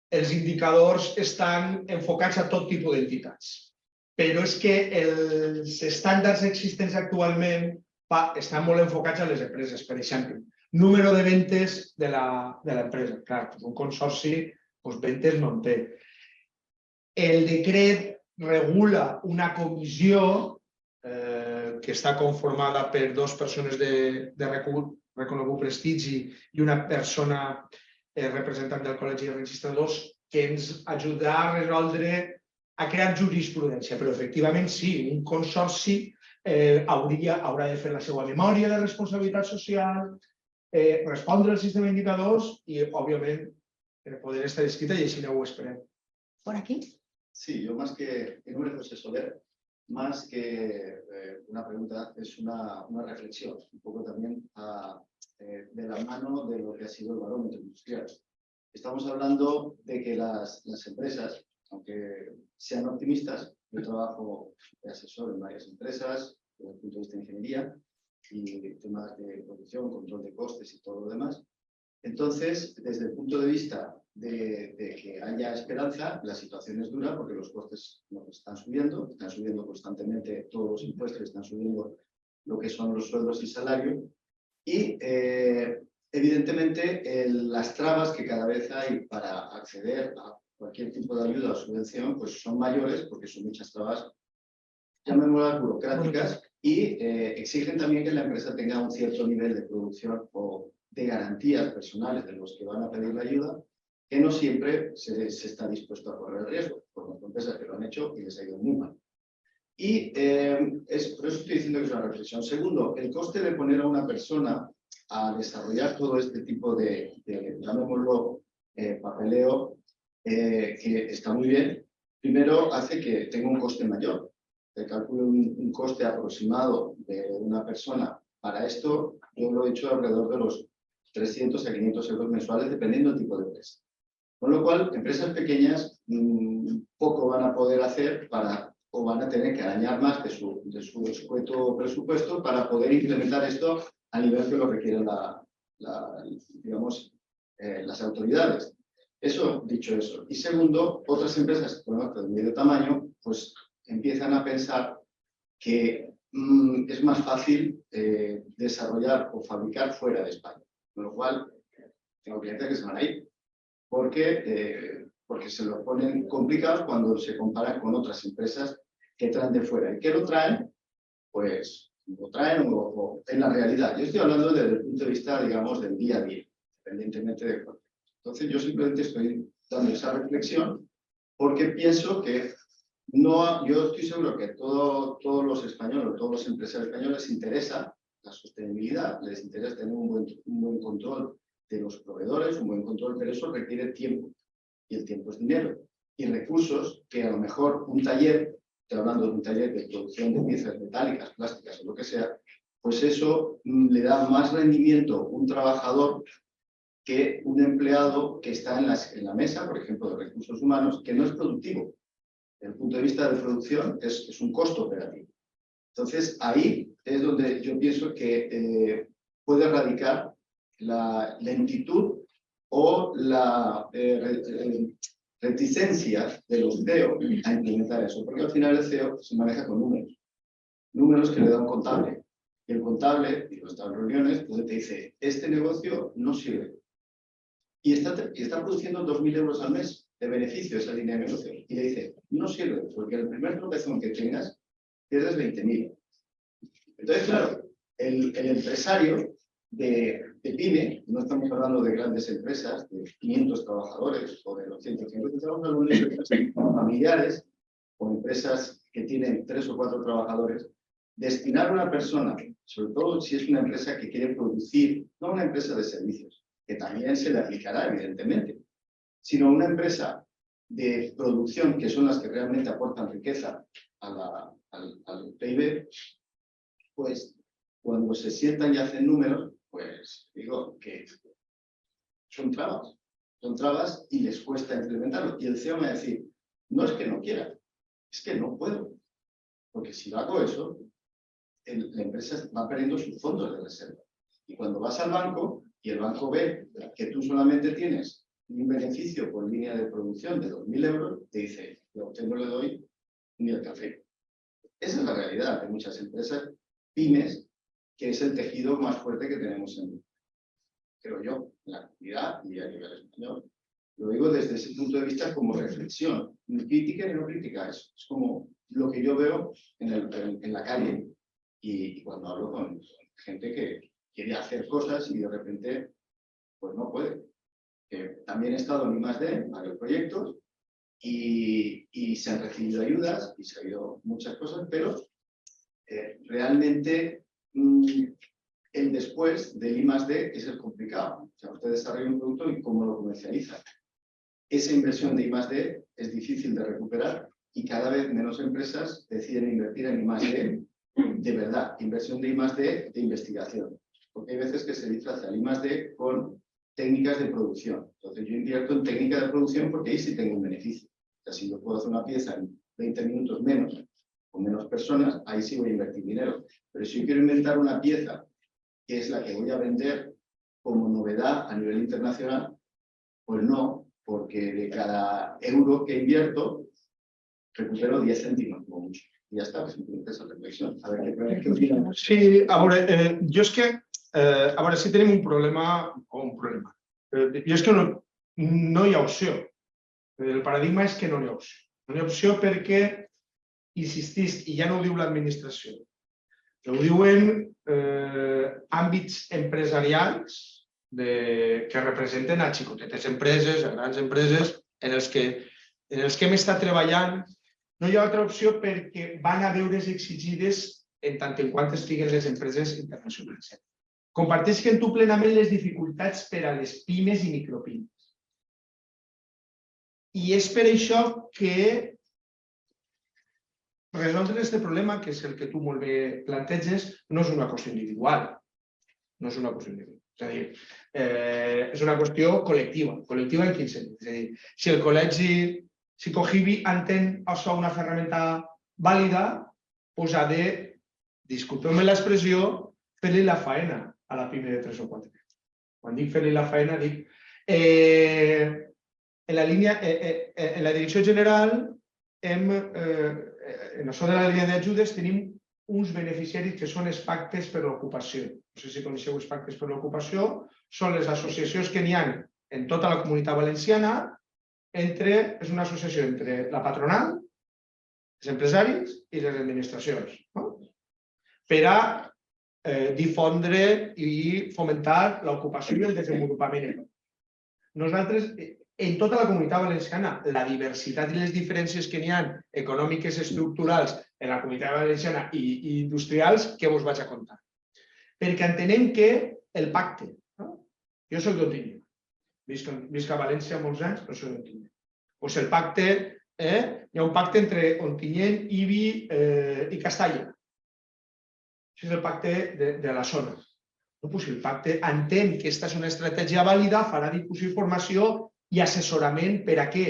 els indicadors estan enfocats a tot tipus d'entitats. Però és que els estàndards existents actualment estan molt enfocats a les empreses, per exemple. Número de ventes de l'empresa. Clar, un consorci, ventes no en té. El decret regula una comissió que està conformada per 2 persones de reconegut prestigi i una persona representant del Col·legi de Registradors que ens ajudarà a resoldre, a crear jurisprudència. Però efectivament sí, un consorci haurà de fer la seva memòria de responsabilitat social, respondre al sistema d'indicadors i, òbviament, poder estar escrita y así no lo esperé. ¿Por aquí? Sí, yo más que, mi nombre es José Soler, más que una pregunta, es una reflexión, un poco también de la mano de lo que ha sido el barómetro industrial. Estamos hablando de que las empresas, aunque sean optimistas, yo trabajo de asesor en varias empresas, desde el punto de vista de ingeniería y temas de producción, control de costes y todo lo demás. Entonces, desde el punto de vista de que haya esperanza, la situación es dura porque los costes nos están subiendo constantemente todos los impuestos, están subiendo lo que son los sueldos y salarios. Y, evidentemente, las trabas que cada vez hay para acceder a cualquier tipo de ayuda o subvención pues son mayores porque son muchas trabas, llamémoslas burocráticas, y exigen también que la empresa tenga un cierto nivel de producción o de garantías personales de los que van a pedir la ayuda, que no siempre se está dispuesto a correr el riesgo. Por empresas que lo han hecho y les ha ido muy mal. Y por eso estoy diciendo que es una reflexión. Segundo, el coste de poner a una persona a desarrollar todo este tipo de llamémoslo, papeleo, que está muy bien, primero hace que tenga un coste mayor. Se calcula un coste aproximado de una persona para esto, yo lo he hecho alrededor de los 300 a 500 euros mensuales, dependiendo del tipo de empresa. Con lo cual, empresas pequeñas poco van a poder hacer o van a tener que arañar más de su escueto presupuesto para poder implementar esto a nivel que lo requieren las autoridades. Eso, dicho eso. Y segundo, otras empresas de medio tamaño, pues empiezan a pensar que es más fácil desarrollar o fabricar fuera de España. Con lo cual, tengo clientes que se van a ir porque se lo ponen complicados cuando se comparan con otras empresas que traen de fuera. ¿Y qué lo traen? Pues lo traen o en la realidad. Yo estoy hablando desde el punto de vista, digamos, del día a día, independientemente de cuál. Entonces, yo simplemente estoy dando esa reflexión porque pienso que yo estoy seguro que todos los españoles, todos los empresarios españoles les interesa la sostenibilidad, les interesa tener un buen control de los proveedores, un buen control, pero eso requiere tiempo. Y el tiempo es dinero. Y recursos que a lo mejor un taller, estoy hablando de un taller de producción de piezas metálicas, plásticas o lo que sea, pues eso le da más rendimiento a un trabajador que un empleado que está en la mesa, por ejemplo, de recursos humanos, que no es productivo. Desde el punto de vista de producción es un costo operativo. Entonces, ahí es donde yo pienso que puede radicar la lentitud o la reticencia de los CEO a implementar eso, porque al final el CEO se maneja con números que le da un contable. Y el contable, y estas reuniones, donde te dice, este negocio no sirve. Y está produciendo 2.000 euros al mes de beneficio esa línea de negocio. Y le dice, no sirve, porque el primer tropezón que tengas, pierdes 20.000. Entonces, claro, el empresario de pyme, no estamos hablando de grandes empresas, de 500 trabajadores o de 250, estamos hablando de empresas familiares o empresas que tienen 3 o 4 trabajadores. Destinar a una persona, sobre todo si es una empresa que quiere producir, no una empresa de servicios, que también se le aplicará, evidentemente, sino una empresa de producción, que son las que realmente aportan riqueza al PIB, pues cuando se sientan y hacen números, pues digo que son trabas y les cuesta implementarlo. Y el CEO me va a decir, no es que no quiera, es que no puedo, porque si hago eso, la empresa va perdiendo sus fondos de reserva. Y cuando vas al banco y el banco ve que tú solamente tienes un beneficio por línea de producción de 2.000 euros, te dice, yo a usted no le doy ni el café. Esa es la realidad de muchas empresas pymes, que es el tejido más fuerte que tenemos creo yo, en la comunidad y a nivel español. Lo digo desde ese punto de vista como reflexión, ni crítica ni no crítica, es como lo que yo veo en la calle y cuando hablo con gente que quiere hacer cosas y de repente pues no puede. También he estado en I+D, en varios proyectos, y se han recibido ayudas y se han ido muchas cosas, pero realmente el después del I+D es el complicado. O sea, usted desarrolla un producto y cómo lo comercializa. Esa inversión de I+D es difícil de recuperar y cada vez menos empresas deciden invertir en I+D de verdad, inversión de I+D de investigación. Porque hay veces que se disfraza el I+D con técnicas de producción. Entonces yo invierto en técnica de producción porque ahí sí tengo un beneficio. O sea, si yo puedo hacer una pieza en 20 minutos menos, con menos personas, ahí sí voy a invertir dinero. Pero si yo quiero inventar una pieza que es la que voy a vender como novedad a nivel internacional, pues no, porque de cada euro que invierto, recupero 10 céntimos como mucho. Y ya está, simplemente esa reflexión. A ver qué opinan. Sí, a veure, jo és que, a veure, si tenim un problema, jo és que no hi ha opció. El paradigma és que no hi ha opció. No hi ha opció perquè, insistisc, i ja no ho diu l'administració, ho diuen àmbits empresarials que representen a xicotetes empreses, a grans empreses, en els que hem estat treballant. No hi ha altra opció perquè van a veure's exigides en tant en quant estiguen les empreses internacionals. Compartisquen tu plenament les dificultats per a les pimes i micropimes. I és per això que resoldre aquest problema, que és el que tu molt bé planteges, no és una qüestió individual. No és una qüestió individual. És a dir, és una qüestió col·lectiva. Col·lectiva en quin sentit? És a dir, si el col·legi, si Cogibi entén això una ferramenta vàlida, doncs ha de, disculpeu-me l'expressió, fer-li la faena a la pime de 3 o 4. Quan dic fer-li la faena, dic... En la direcció general, en això de la línia d'ajudes, tenim uns beneficiaris que són els pactes per l'ocupació. No sé si coneixeu els pactes per l'ocupació. Són les associacions que n'hi ha en tota la Comunitat Valenciana. És una associació entre la patronal, els empresaris i les administracions, per a difondre i fomentar l'ocupació i el desenvolupament econòmic. Nosaltres, en tota la Comunitat Valenciana, la diversitat i les diferències que n'hi ha econòmiques estructurals en la Comunitat Valenciana i industrials, què us vaig a contar? Perquè entenem que el pacte, jo soc d'Ontinyent, visc a València molts anys, però soc d'Ontinyent. Doncs el pacte, hi ha un pacte entre Ontinyent, Ibi i Castalla. Això és el pacte de la zona. No, pues el pacte entén que aquesta és una estratègia vàlida, farà difusió i formació i assessorament per a què?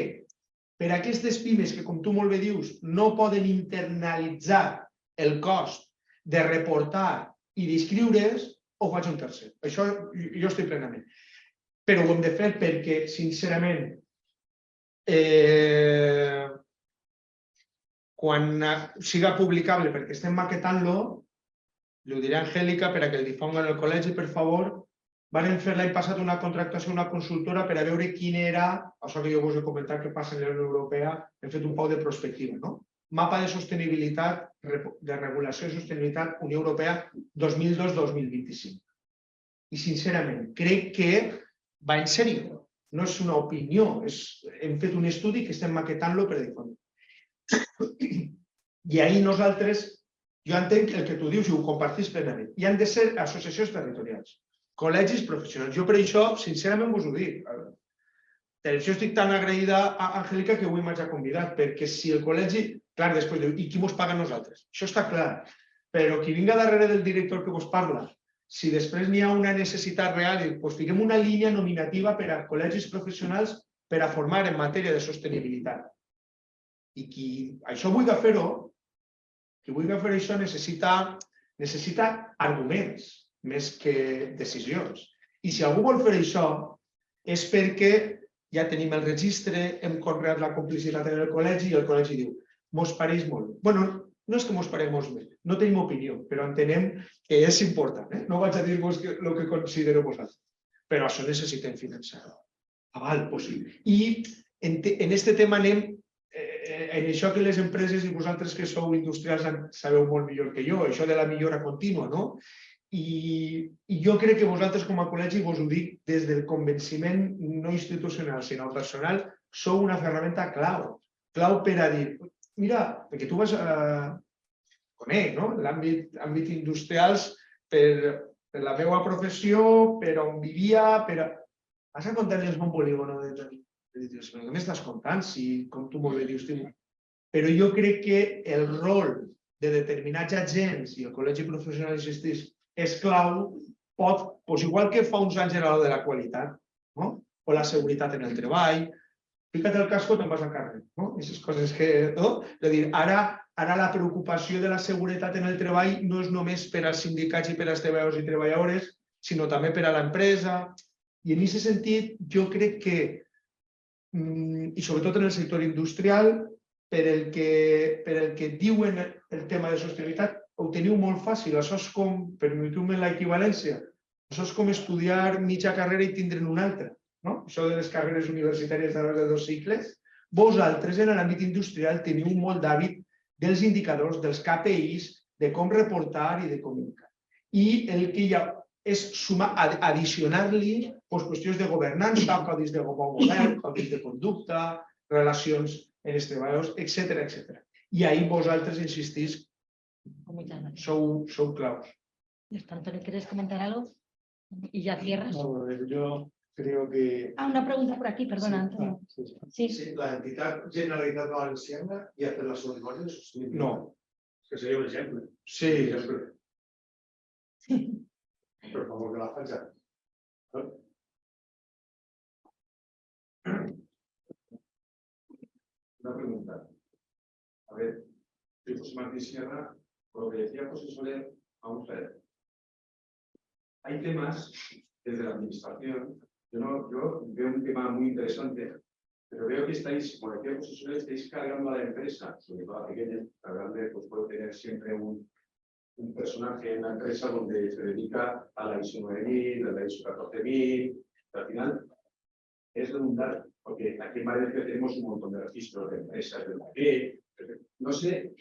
Per a aquestes pimes que, com tu molt bé dius, no poden internalitzar el cost de reportar i d'inscriure's, ho faig un tercer. Això jo estic plenament. Però ho hem de fer perquè, sincerament, quan siga publicable, perquè estem maquetant-lo, li ho diré a Angélica per a que el difonga en el col·legi, per favor. Varen fer l'any passat una contractació a una consultora per a veure quin era, això que jo vos he comentat que passa en la Unió Europea, hem fet un poc de prospectiva, no? Mapa de sostenibilitat, de regulació i sostenibilitat Unió Europea 2002-2025. I sincerament, crec que va en sèrio, no és una opinió, hem fet un estudi que estem maquetant-lo per difondre. I ahir nosaltres, jo entenc el que tu dius i ho compartís plenament, hi han de ser associacions territorials, col·legis professionals. Jo per això, sincerament, vos ho dic. Per això estic tan agraïda a Angélica que avui m'haig convidat, perquè si el col·legi, clar, després diu, i qui mos paga a nosaltres? Això està clar, però qui vinga darrere del director que vos parla, si després n'hi ha una necessitat real, doncs fiquem una línia nominativa per a col·legis professionals per a formar en matèria de sostenibilitat. I qui això vulgui fer-ho, qui vulgui fer això necessita arguments més que decisions. I si algú vol fer això és perquè ja tenim el registre, hem conreat la complicitat en el col·legi i el col·legi diu, mos pareix molt. Bueno, no és que mos pareix molt bé, no tenim opinió, però entenem que és important. No vaig a dir-vos el que considero vosaltres, però això necessitem finançar. Aval possible. I en aquest tema anem en això que les empreses i vosaltres que sou industrials sabeu molt millor que jo, això de la millora contínua, no? I jo crec que vosaltres com a col·legi, vos ho dic des del convenciment no institucional sinó personal, sou una ferramenta clau per a dir, mira, perquè tu vas conec l'àmbit industrials per la meva professió, per on vivia, vas a contar-li un polígono de què m'estàs contant, si com tu molt bé dius, però jo crec que el rol de determinats agents i el col·legi professional és clau, igual que fa uns anys era el de la qualitat, o la seguretat en el treball, fica't el casco i te'n vas al carrer. Aquestes coses que... És a dir, ara la preocupació de la seguretat en el treball no és només per als sindicats i per als treballadors i treballadores, sinó també per a l'empresa. I en aquest sentit, jo crec que, i sobretot en el sector industrial, per el que diuen el tema de sostenibilitat, ho teniu molt fàcil. Això és com, permetiu-me l'equivalència, això és com estudiar mitja carrera i tindre'n una altra. Això de les carreres universitàries de 2 cicles. Vosaltres, en l'àmbit industrial, teniu molt d'hàbit dels indicadors, dels KPIs, de com reportar i de comunicar. I el que hi ha és addicionar-li qüestions de governança, codis de bon govern, codis de conducta, relacions en els treballadors, etc. I ahir vosaltres insistís, sou claus. Antonio, ¿quieres comentar algo? Y ya cierras. Yo creo que... Una pregunta por aquí, perdona, Antonio. Sí, la entidad Generalitat Valenciana y hacer las ceremonias. No. Que seria un exemple. Sí. Per favor, que la faci. Una pregunta. A ver, soy José Martín Sierra, por lo que decía José Soler, vamos a ver. Hay temas desde la administración, yo veo un tema muy interesante, pero veo que estáis, como decía José Soler, estáis cargando a la empresa, sobre todo a la pequeña, la grande pues puede tener siempre un personaje en la empresa donde se dedica a la ISO 9000, a la ISO 14000, al final es redundante, porque aquí en Valencia tenemos un montón de registros de empresas, de Madrid, no sé,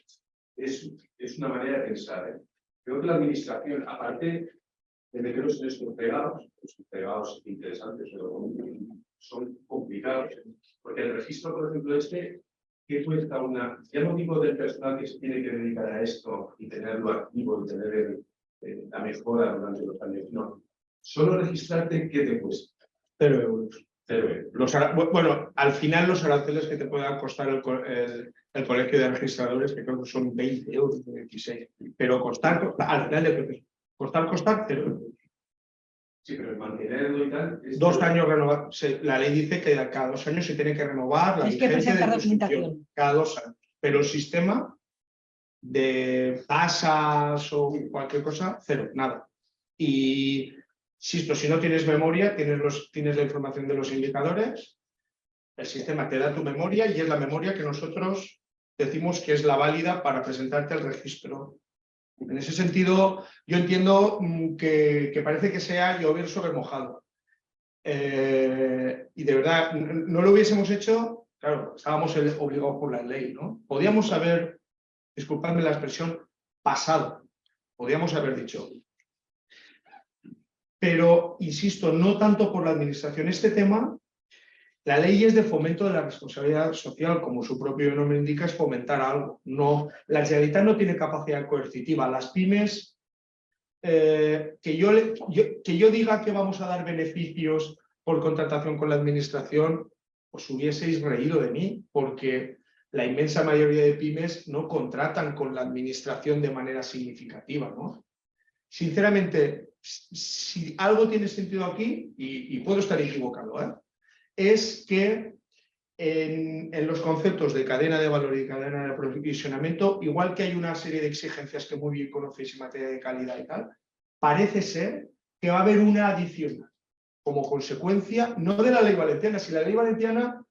es una manera de pensar. Creo que la administración, aparte de meteros en estos pegados interesantes, pero son complicados, porque el registro, por ejemplo, que cuesta ya no digo del personal que se tiene que dedicar a esto y tenerlo activo y tener la mejora durante los años, no. Solo registrarte, ¿qué te cuesta? 0 euros. 0 euros. Bueno, al final los aranceles que te puedan costar el colegio de registradores, que creo que son 20 euros, 26, pero al final del proceso, costar 0 euros. Sí, pero el mantenerlo y tal. 2 años renovar. La ley dice que cada 2 años se tiene que renovar la Tienes que vigencia de presentar construcción. documentación. Cada 2 años. Pero el sistema de tasas o cualquier cosa, cero, nada. Y insisto, si no tienes memoria, tienes la información de los indicadores, el sistema te da tu memoria y es la memoria que nosotros decimos que es la válida para presentarte al registro. En ese sentido, yo entiendo que parece que sea llover sobre mojado. Y de verdad, no lo hubiésemos hecho, claro, estábamos obligados por la ley, ¿no? Podíamos haber, disculpadme la expresión, pasado. Podíamos haber dicho. Pero, insisto, no tanto por la administración. Este tema, la ley es de fomento de la responsabilidad social, como su propio nombre indica, es fomentar algo. No, la Generalitat no tiene capacidad coercitiva. Las pymes, que yo diga que vamos a dar beneficios por contratación con la administración, os hubieseis reído de mí, porque la inmensa mayoría de pymes no contratan con la administración de manera significativa, ¿no? Sinceramente, si algo tiene sentido aquí, y puedo estar equivocado, es que en los conceptos de cadena de valor y cadena de aprovisionamiento, igual que hay una serie de exigencias que muy bien conocéis en materia de calidad y tal, parece ser que va a haber una adicional como consecuencia, no de la ley valenciana, si la ley valenciana,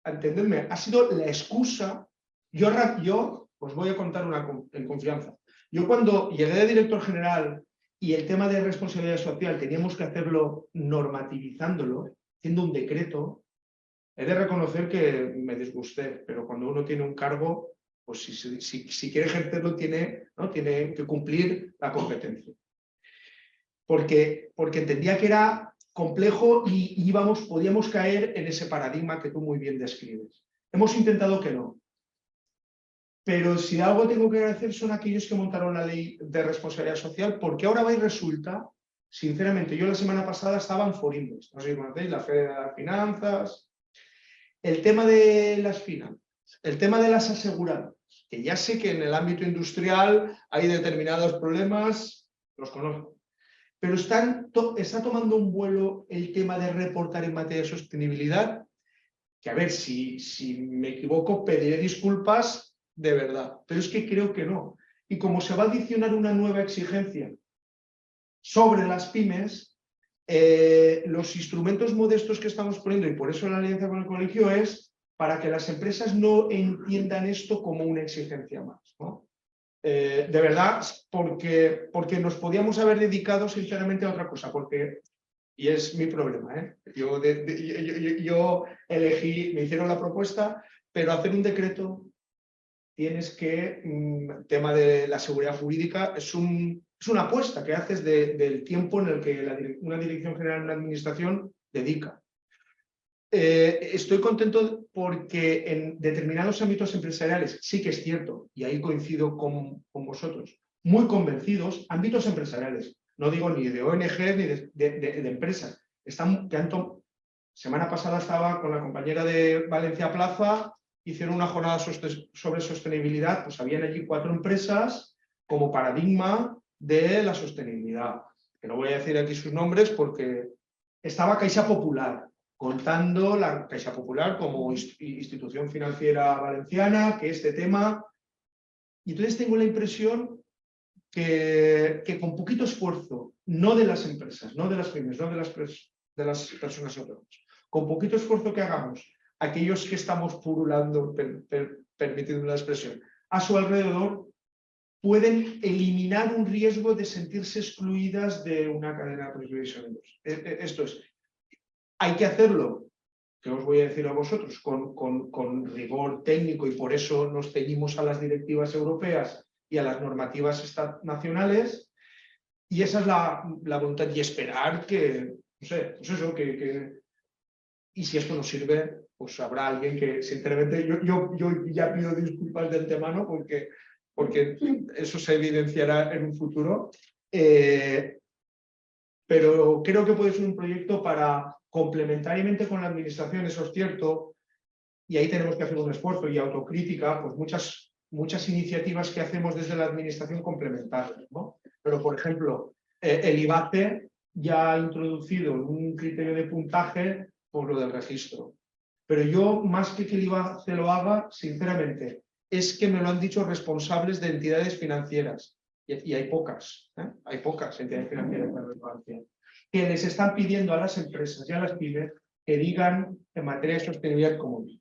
entendedme, ha sido la excusa. Yo os voy a contar en confianza. Yo cuando llegué de director general y el tema de responsabilidad social teníamos que hacerlo normativizándolo, haciendo un decreto, he de reconocer que me disgusté, pero cuando uno tiene un cargo, pues si quiere ejercerlo tiene que cumplir la competencia. Porque entendía que era complejo y podíamos caer en ese paradigma que tú muy bien describes. Hemos intentado que no. Pero si algo tengo que agradecer son aquellos que montaron la ley de responsabilidad social, porque ahora va y resulta, sinceramente, yo la semana pasada estaba en Forindes, no sé si conocéis, la Feria de las Finanzas, el tema de las finanzas, el tema de las aseguradoras, que ya sé que en el ámbito industrial hay determinados problemas, los conozco, pero está tomando un vuelo el tema de reportar en materia de sostenibilidad, que a ver, si me equivoco pediré disculpas de verdad, pero es que creo que no. Y como se va a adicionar una nueva exigencia sobre las pymes, los instrumentos modestos que estamos poniendo, y por eso la alianza con el colegio, es para que las empresas no entiendan esto como una exigencia más, ¿no? De verdad, porque nos podíamos haber dedicado sinceramente a otra cosa, y es mi problema, yo elegí, me hicieron la propuesta, pero hacer un decreto tienes que, tema de la seguridad jurídica, es una apuesta que haces del tiempo en el que una dirección general, una administración dedica. Estoy contento porque en determinados ámbitos empresariales, sí que es cierto, y ahí coincido con vosotros, muy convencidos, ámbitos empresariales, no digo ni de ONG ni de empresas. Semana pasada estaba con la compañera de Valencia Plaza, hicieron una jornada sobre sostenibilidad, pues habían allí 4 empresas como paradigma de la sostenibilidad. Que no voy a decir aquí sus nombres porque estaba Caixa Popular, contando la Caixa Popular como institución financiera valenciana, que este tema... Y entonces tengo la impresión que con poquito esfuerzo, no de las empresas, no de las pymes, no de las personas autónomas, con poquito esfuerzo que hagamos, aquellos que estamos purulando, permitiendo la expresión, a su alrededor, pueden eliminar un riesgo de sentirse excluidas de una cadena de aprovisionamiento. Esto es, hay que hacerlo, que os voy a decir a vosotros, con rigor técnico, y por eso nos ceñimos a las directivas europeas y a las normativas nacionales, y esa es la voluntad, y esperar que, no sé, pues eso, y si esto nos sirve, pues habrá alguien que, sinceramente, yo ya pido disculpas de antemano porque eso se evidenciará en un futuro, pero creo que puede ser un proyecto para, complementariamente con la administración, eso es cierto, y ahí tenemos que hacer un esfuerzo y autocrítica, pues muchas iniciativas que hacemos desde la administración complementarias, ¿no? Pero, por ejemplo, el IVACE ya ha introducido un criterio de puntaje por lo del registro. Pero yo, más que se lo haga, sinceramente, es que me lo han dicho responsables de entidades financieras, y hay pocas entidades financieras de relevancia, que les están pidiendo a las empresas y a las pymes que digan en materia de sostenibilidad común.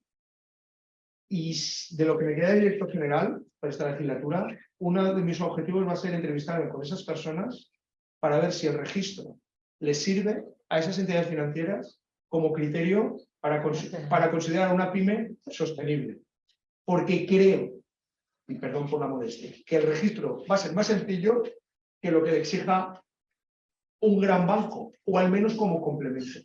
Y de lo que me queda de director general para esta legislatura, uno de mis objetivos va a ser entrevistarme con esas personas para ver si el registro les sirve a esas entidades financieras como criterio para considerar a una pyme sostenible. Porque creo, y perdón por la modestia, que el registro va a ser más sencillo que lo que le exija un gran banco, o al menos como complemento.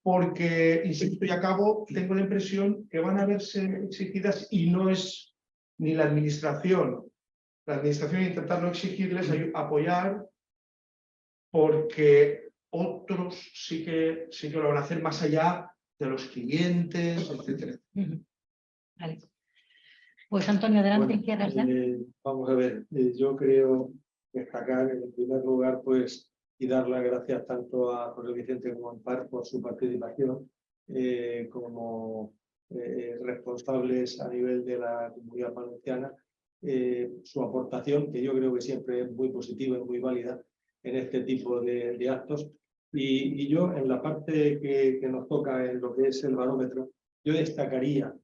Porque, insisto y acabo, tengo la impresión que van a verse exigidas, y no es ni la administración intentar no exigirles, apoyar, porque otros sí que lo van a hacer más allá de los clientes, etcétera. Vale. Pues Antonio, adelante. Bueno, cierras ya. vamos a ver, yo creo destacar en primer lugar, pues, y dar las gracias tanto a José Vicente como a Ampar por su participación como responsables a nivel de la Comunidad Valenciana, su aportación, que yo creo que siempre es muy positiva y muy válida en este tipo de actos. Y yo, en la parte que nos toca, en lo que es el barómetro, yo destacaría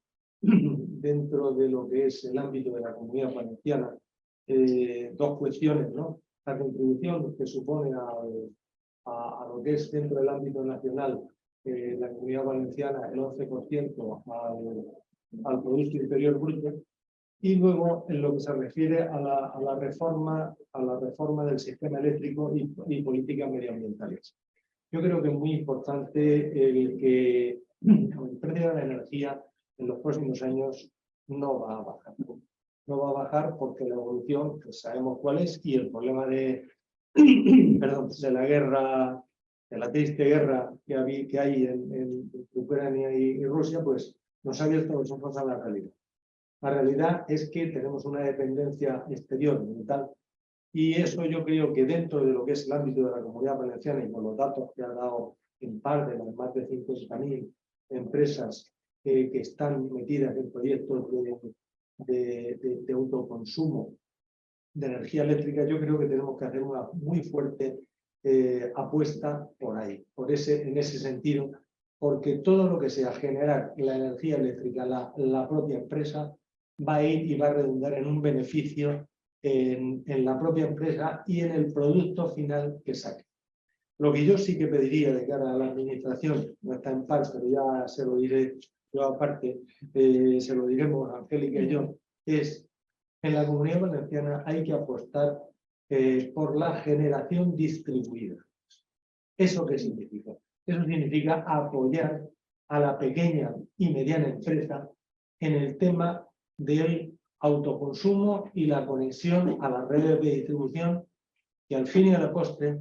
dentro de lo que es el ámbito de la Comunidad Valenciana dos cuestiones, ¿no? La contribución que supone a lo que es dentro del ámbito nacional la Comunidad Valenciana, el 11% al Producto Interior Bruto, y luego en lo que se refiere a la reforma del sistema eléctrico y políticas medioambientales. Yo creo que es muy importante el que el precio de la energía en los próximos años no va a bajar. No va a bajar porque la evolución, pues sabemos cuál es, y el problema de la guerra, de la triste guerra que hay en Ucrania y Rusia, pues nos ha abierto los ojos a la realidad. La realidad es que tenemos una dependencia exterior brutal, y eso yo creo que dentro de lo que es el ámbito de la Comunidad Valenciana, y con los datos que ha dado en par de las más de 50.000 empresas que están metidas en proyectos de autoconsumo de energía eléctrica, yo creo que tenemos que hacer una muy fuerte apuesta por ahí, en ese sentido, porque todo lo que sea generar la energía eléctrica, la propia empresa, va a ir y va a redundar en un beneficio en la propia empresa y en el producto final que saque. Lo que yo sí que pediría de cara a la administración, no está en par, pero ya se lo diré yo aparte, se lo diremos a Angélica y yo, es en la Comunidad Valenciana hay que apostar por la generación distribuida. ¿Eso qué significa? Eso significa apoyar a la pequeña y mediana empresa en el tema del autoconsumo y la conexión a las redes de distribución, que al fin y a la postre,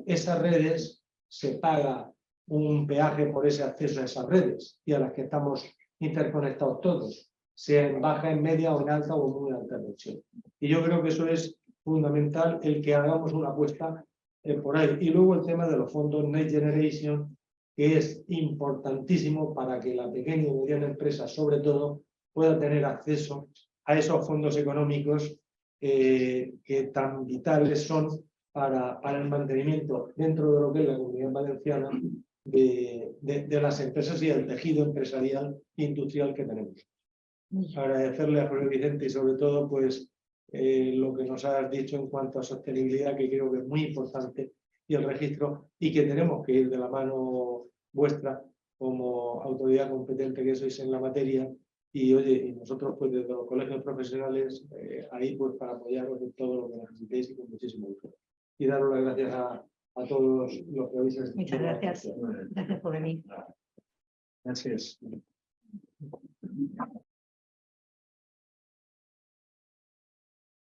esas redes se paga un peaje por ese acceso a esas redes y a las que estamos interconectados todos, sea en baja, en media o en alta o en muy alta tensión. Y yo creo que eso es fundamental, el que hagamos una apuesta por ahí. Y luego el tema de los fondos Next Generation, que es importantísimo para que la pequeña y mediana empresa, sobre todo, pueda tener acceso a esos fondos económicos que tan vitales son para el mantenimiento dentro de lo que es la Comunidad Valenciana de las empresas y el tejido empresarial e industrial que tenemos. Agradecerle a José Vicente y sobre todo pues lo que nos has dicho en cuanto a sostenibilidad, que creo que es muy importante, y el registro, y que tenemos que ir de la mano vuestra como autoridad competente que sois en la materia, y oye, y nosotros pues desde los colegios profesionales ahí pues para apoyaros en todo lo que necesitéis y con muchísimo gusto. Y daros las gracias a todos los que habéis asistido. Muchas gracias. Gracias por venir. Gracias.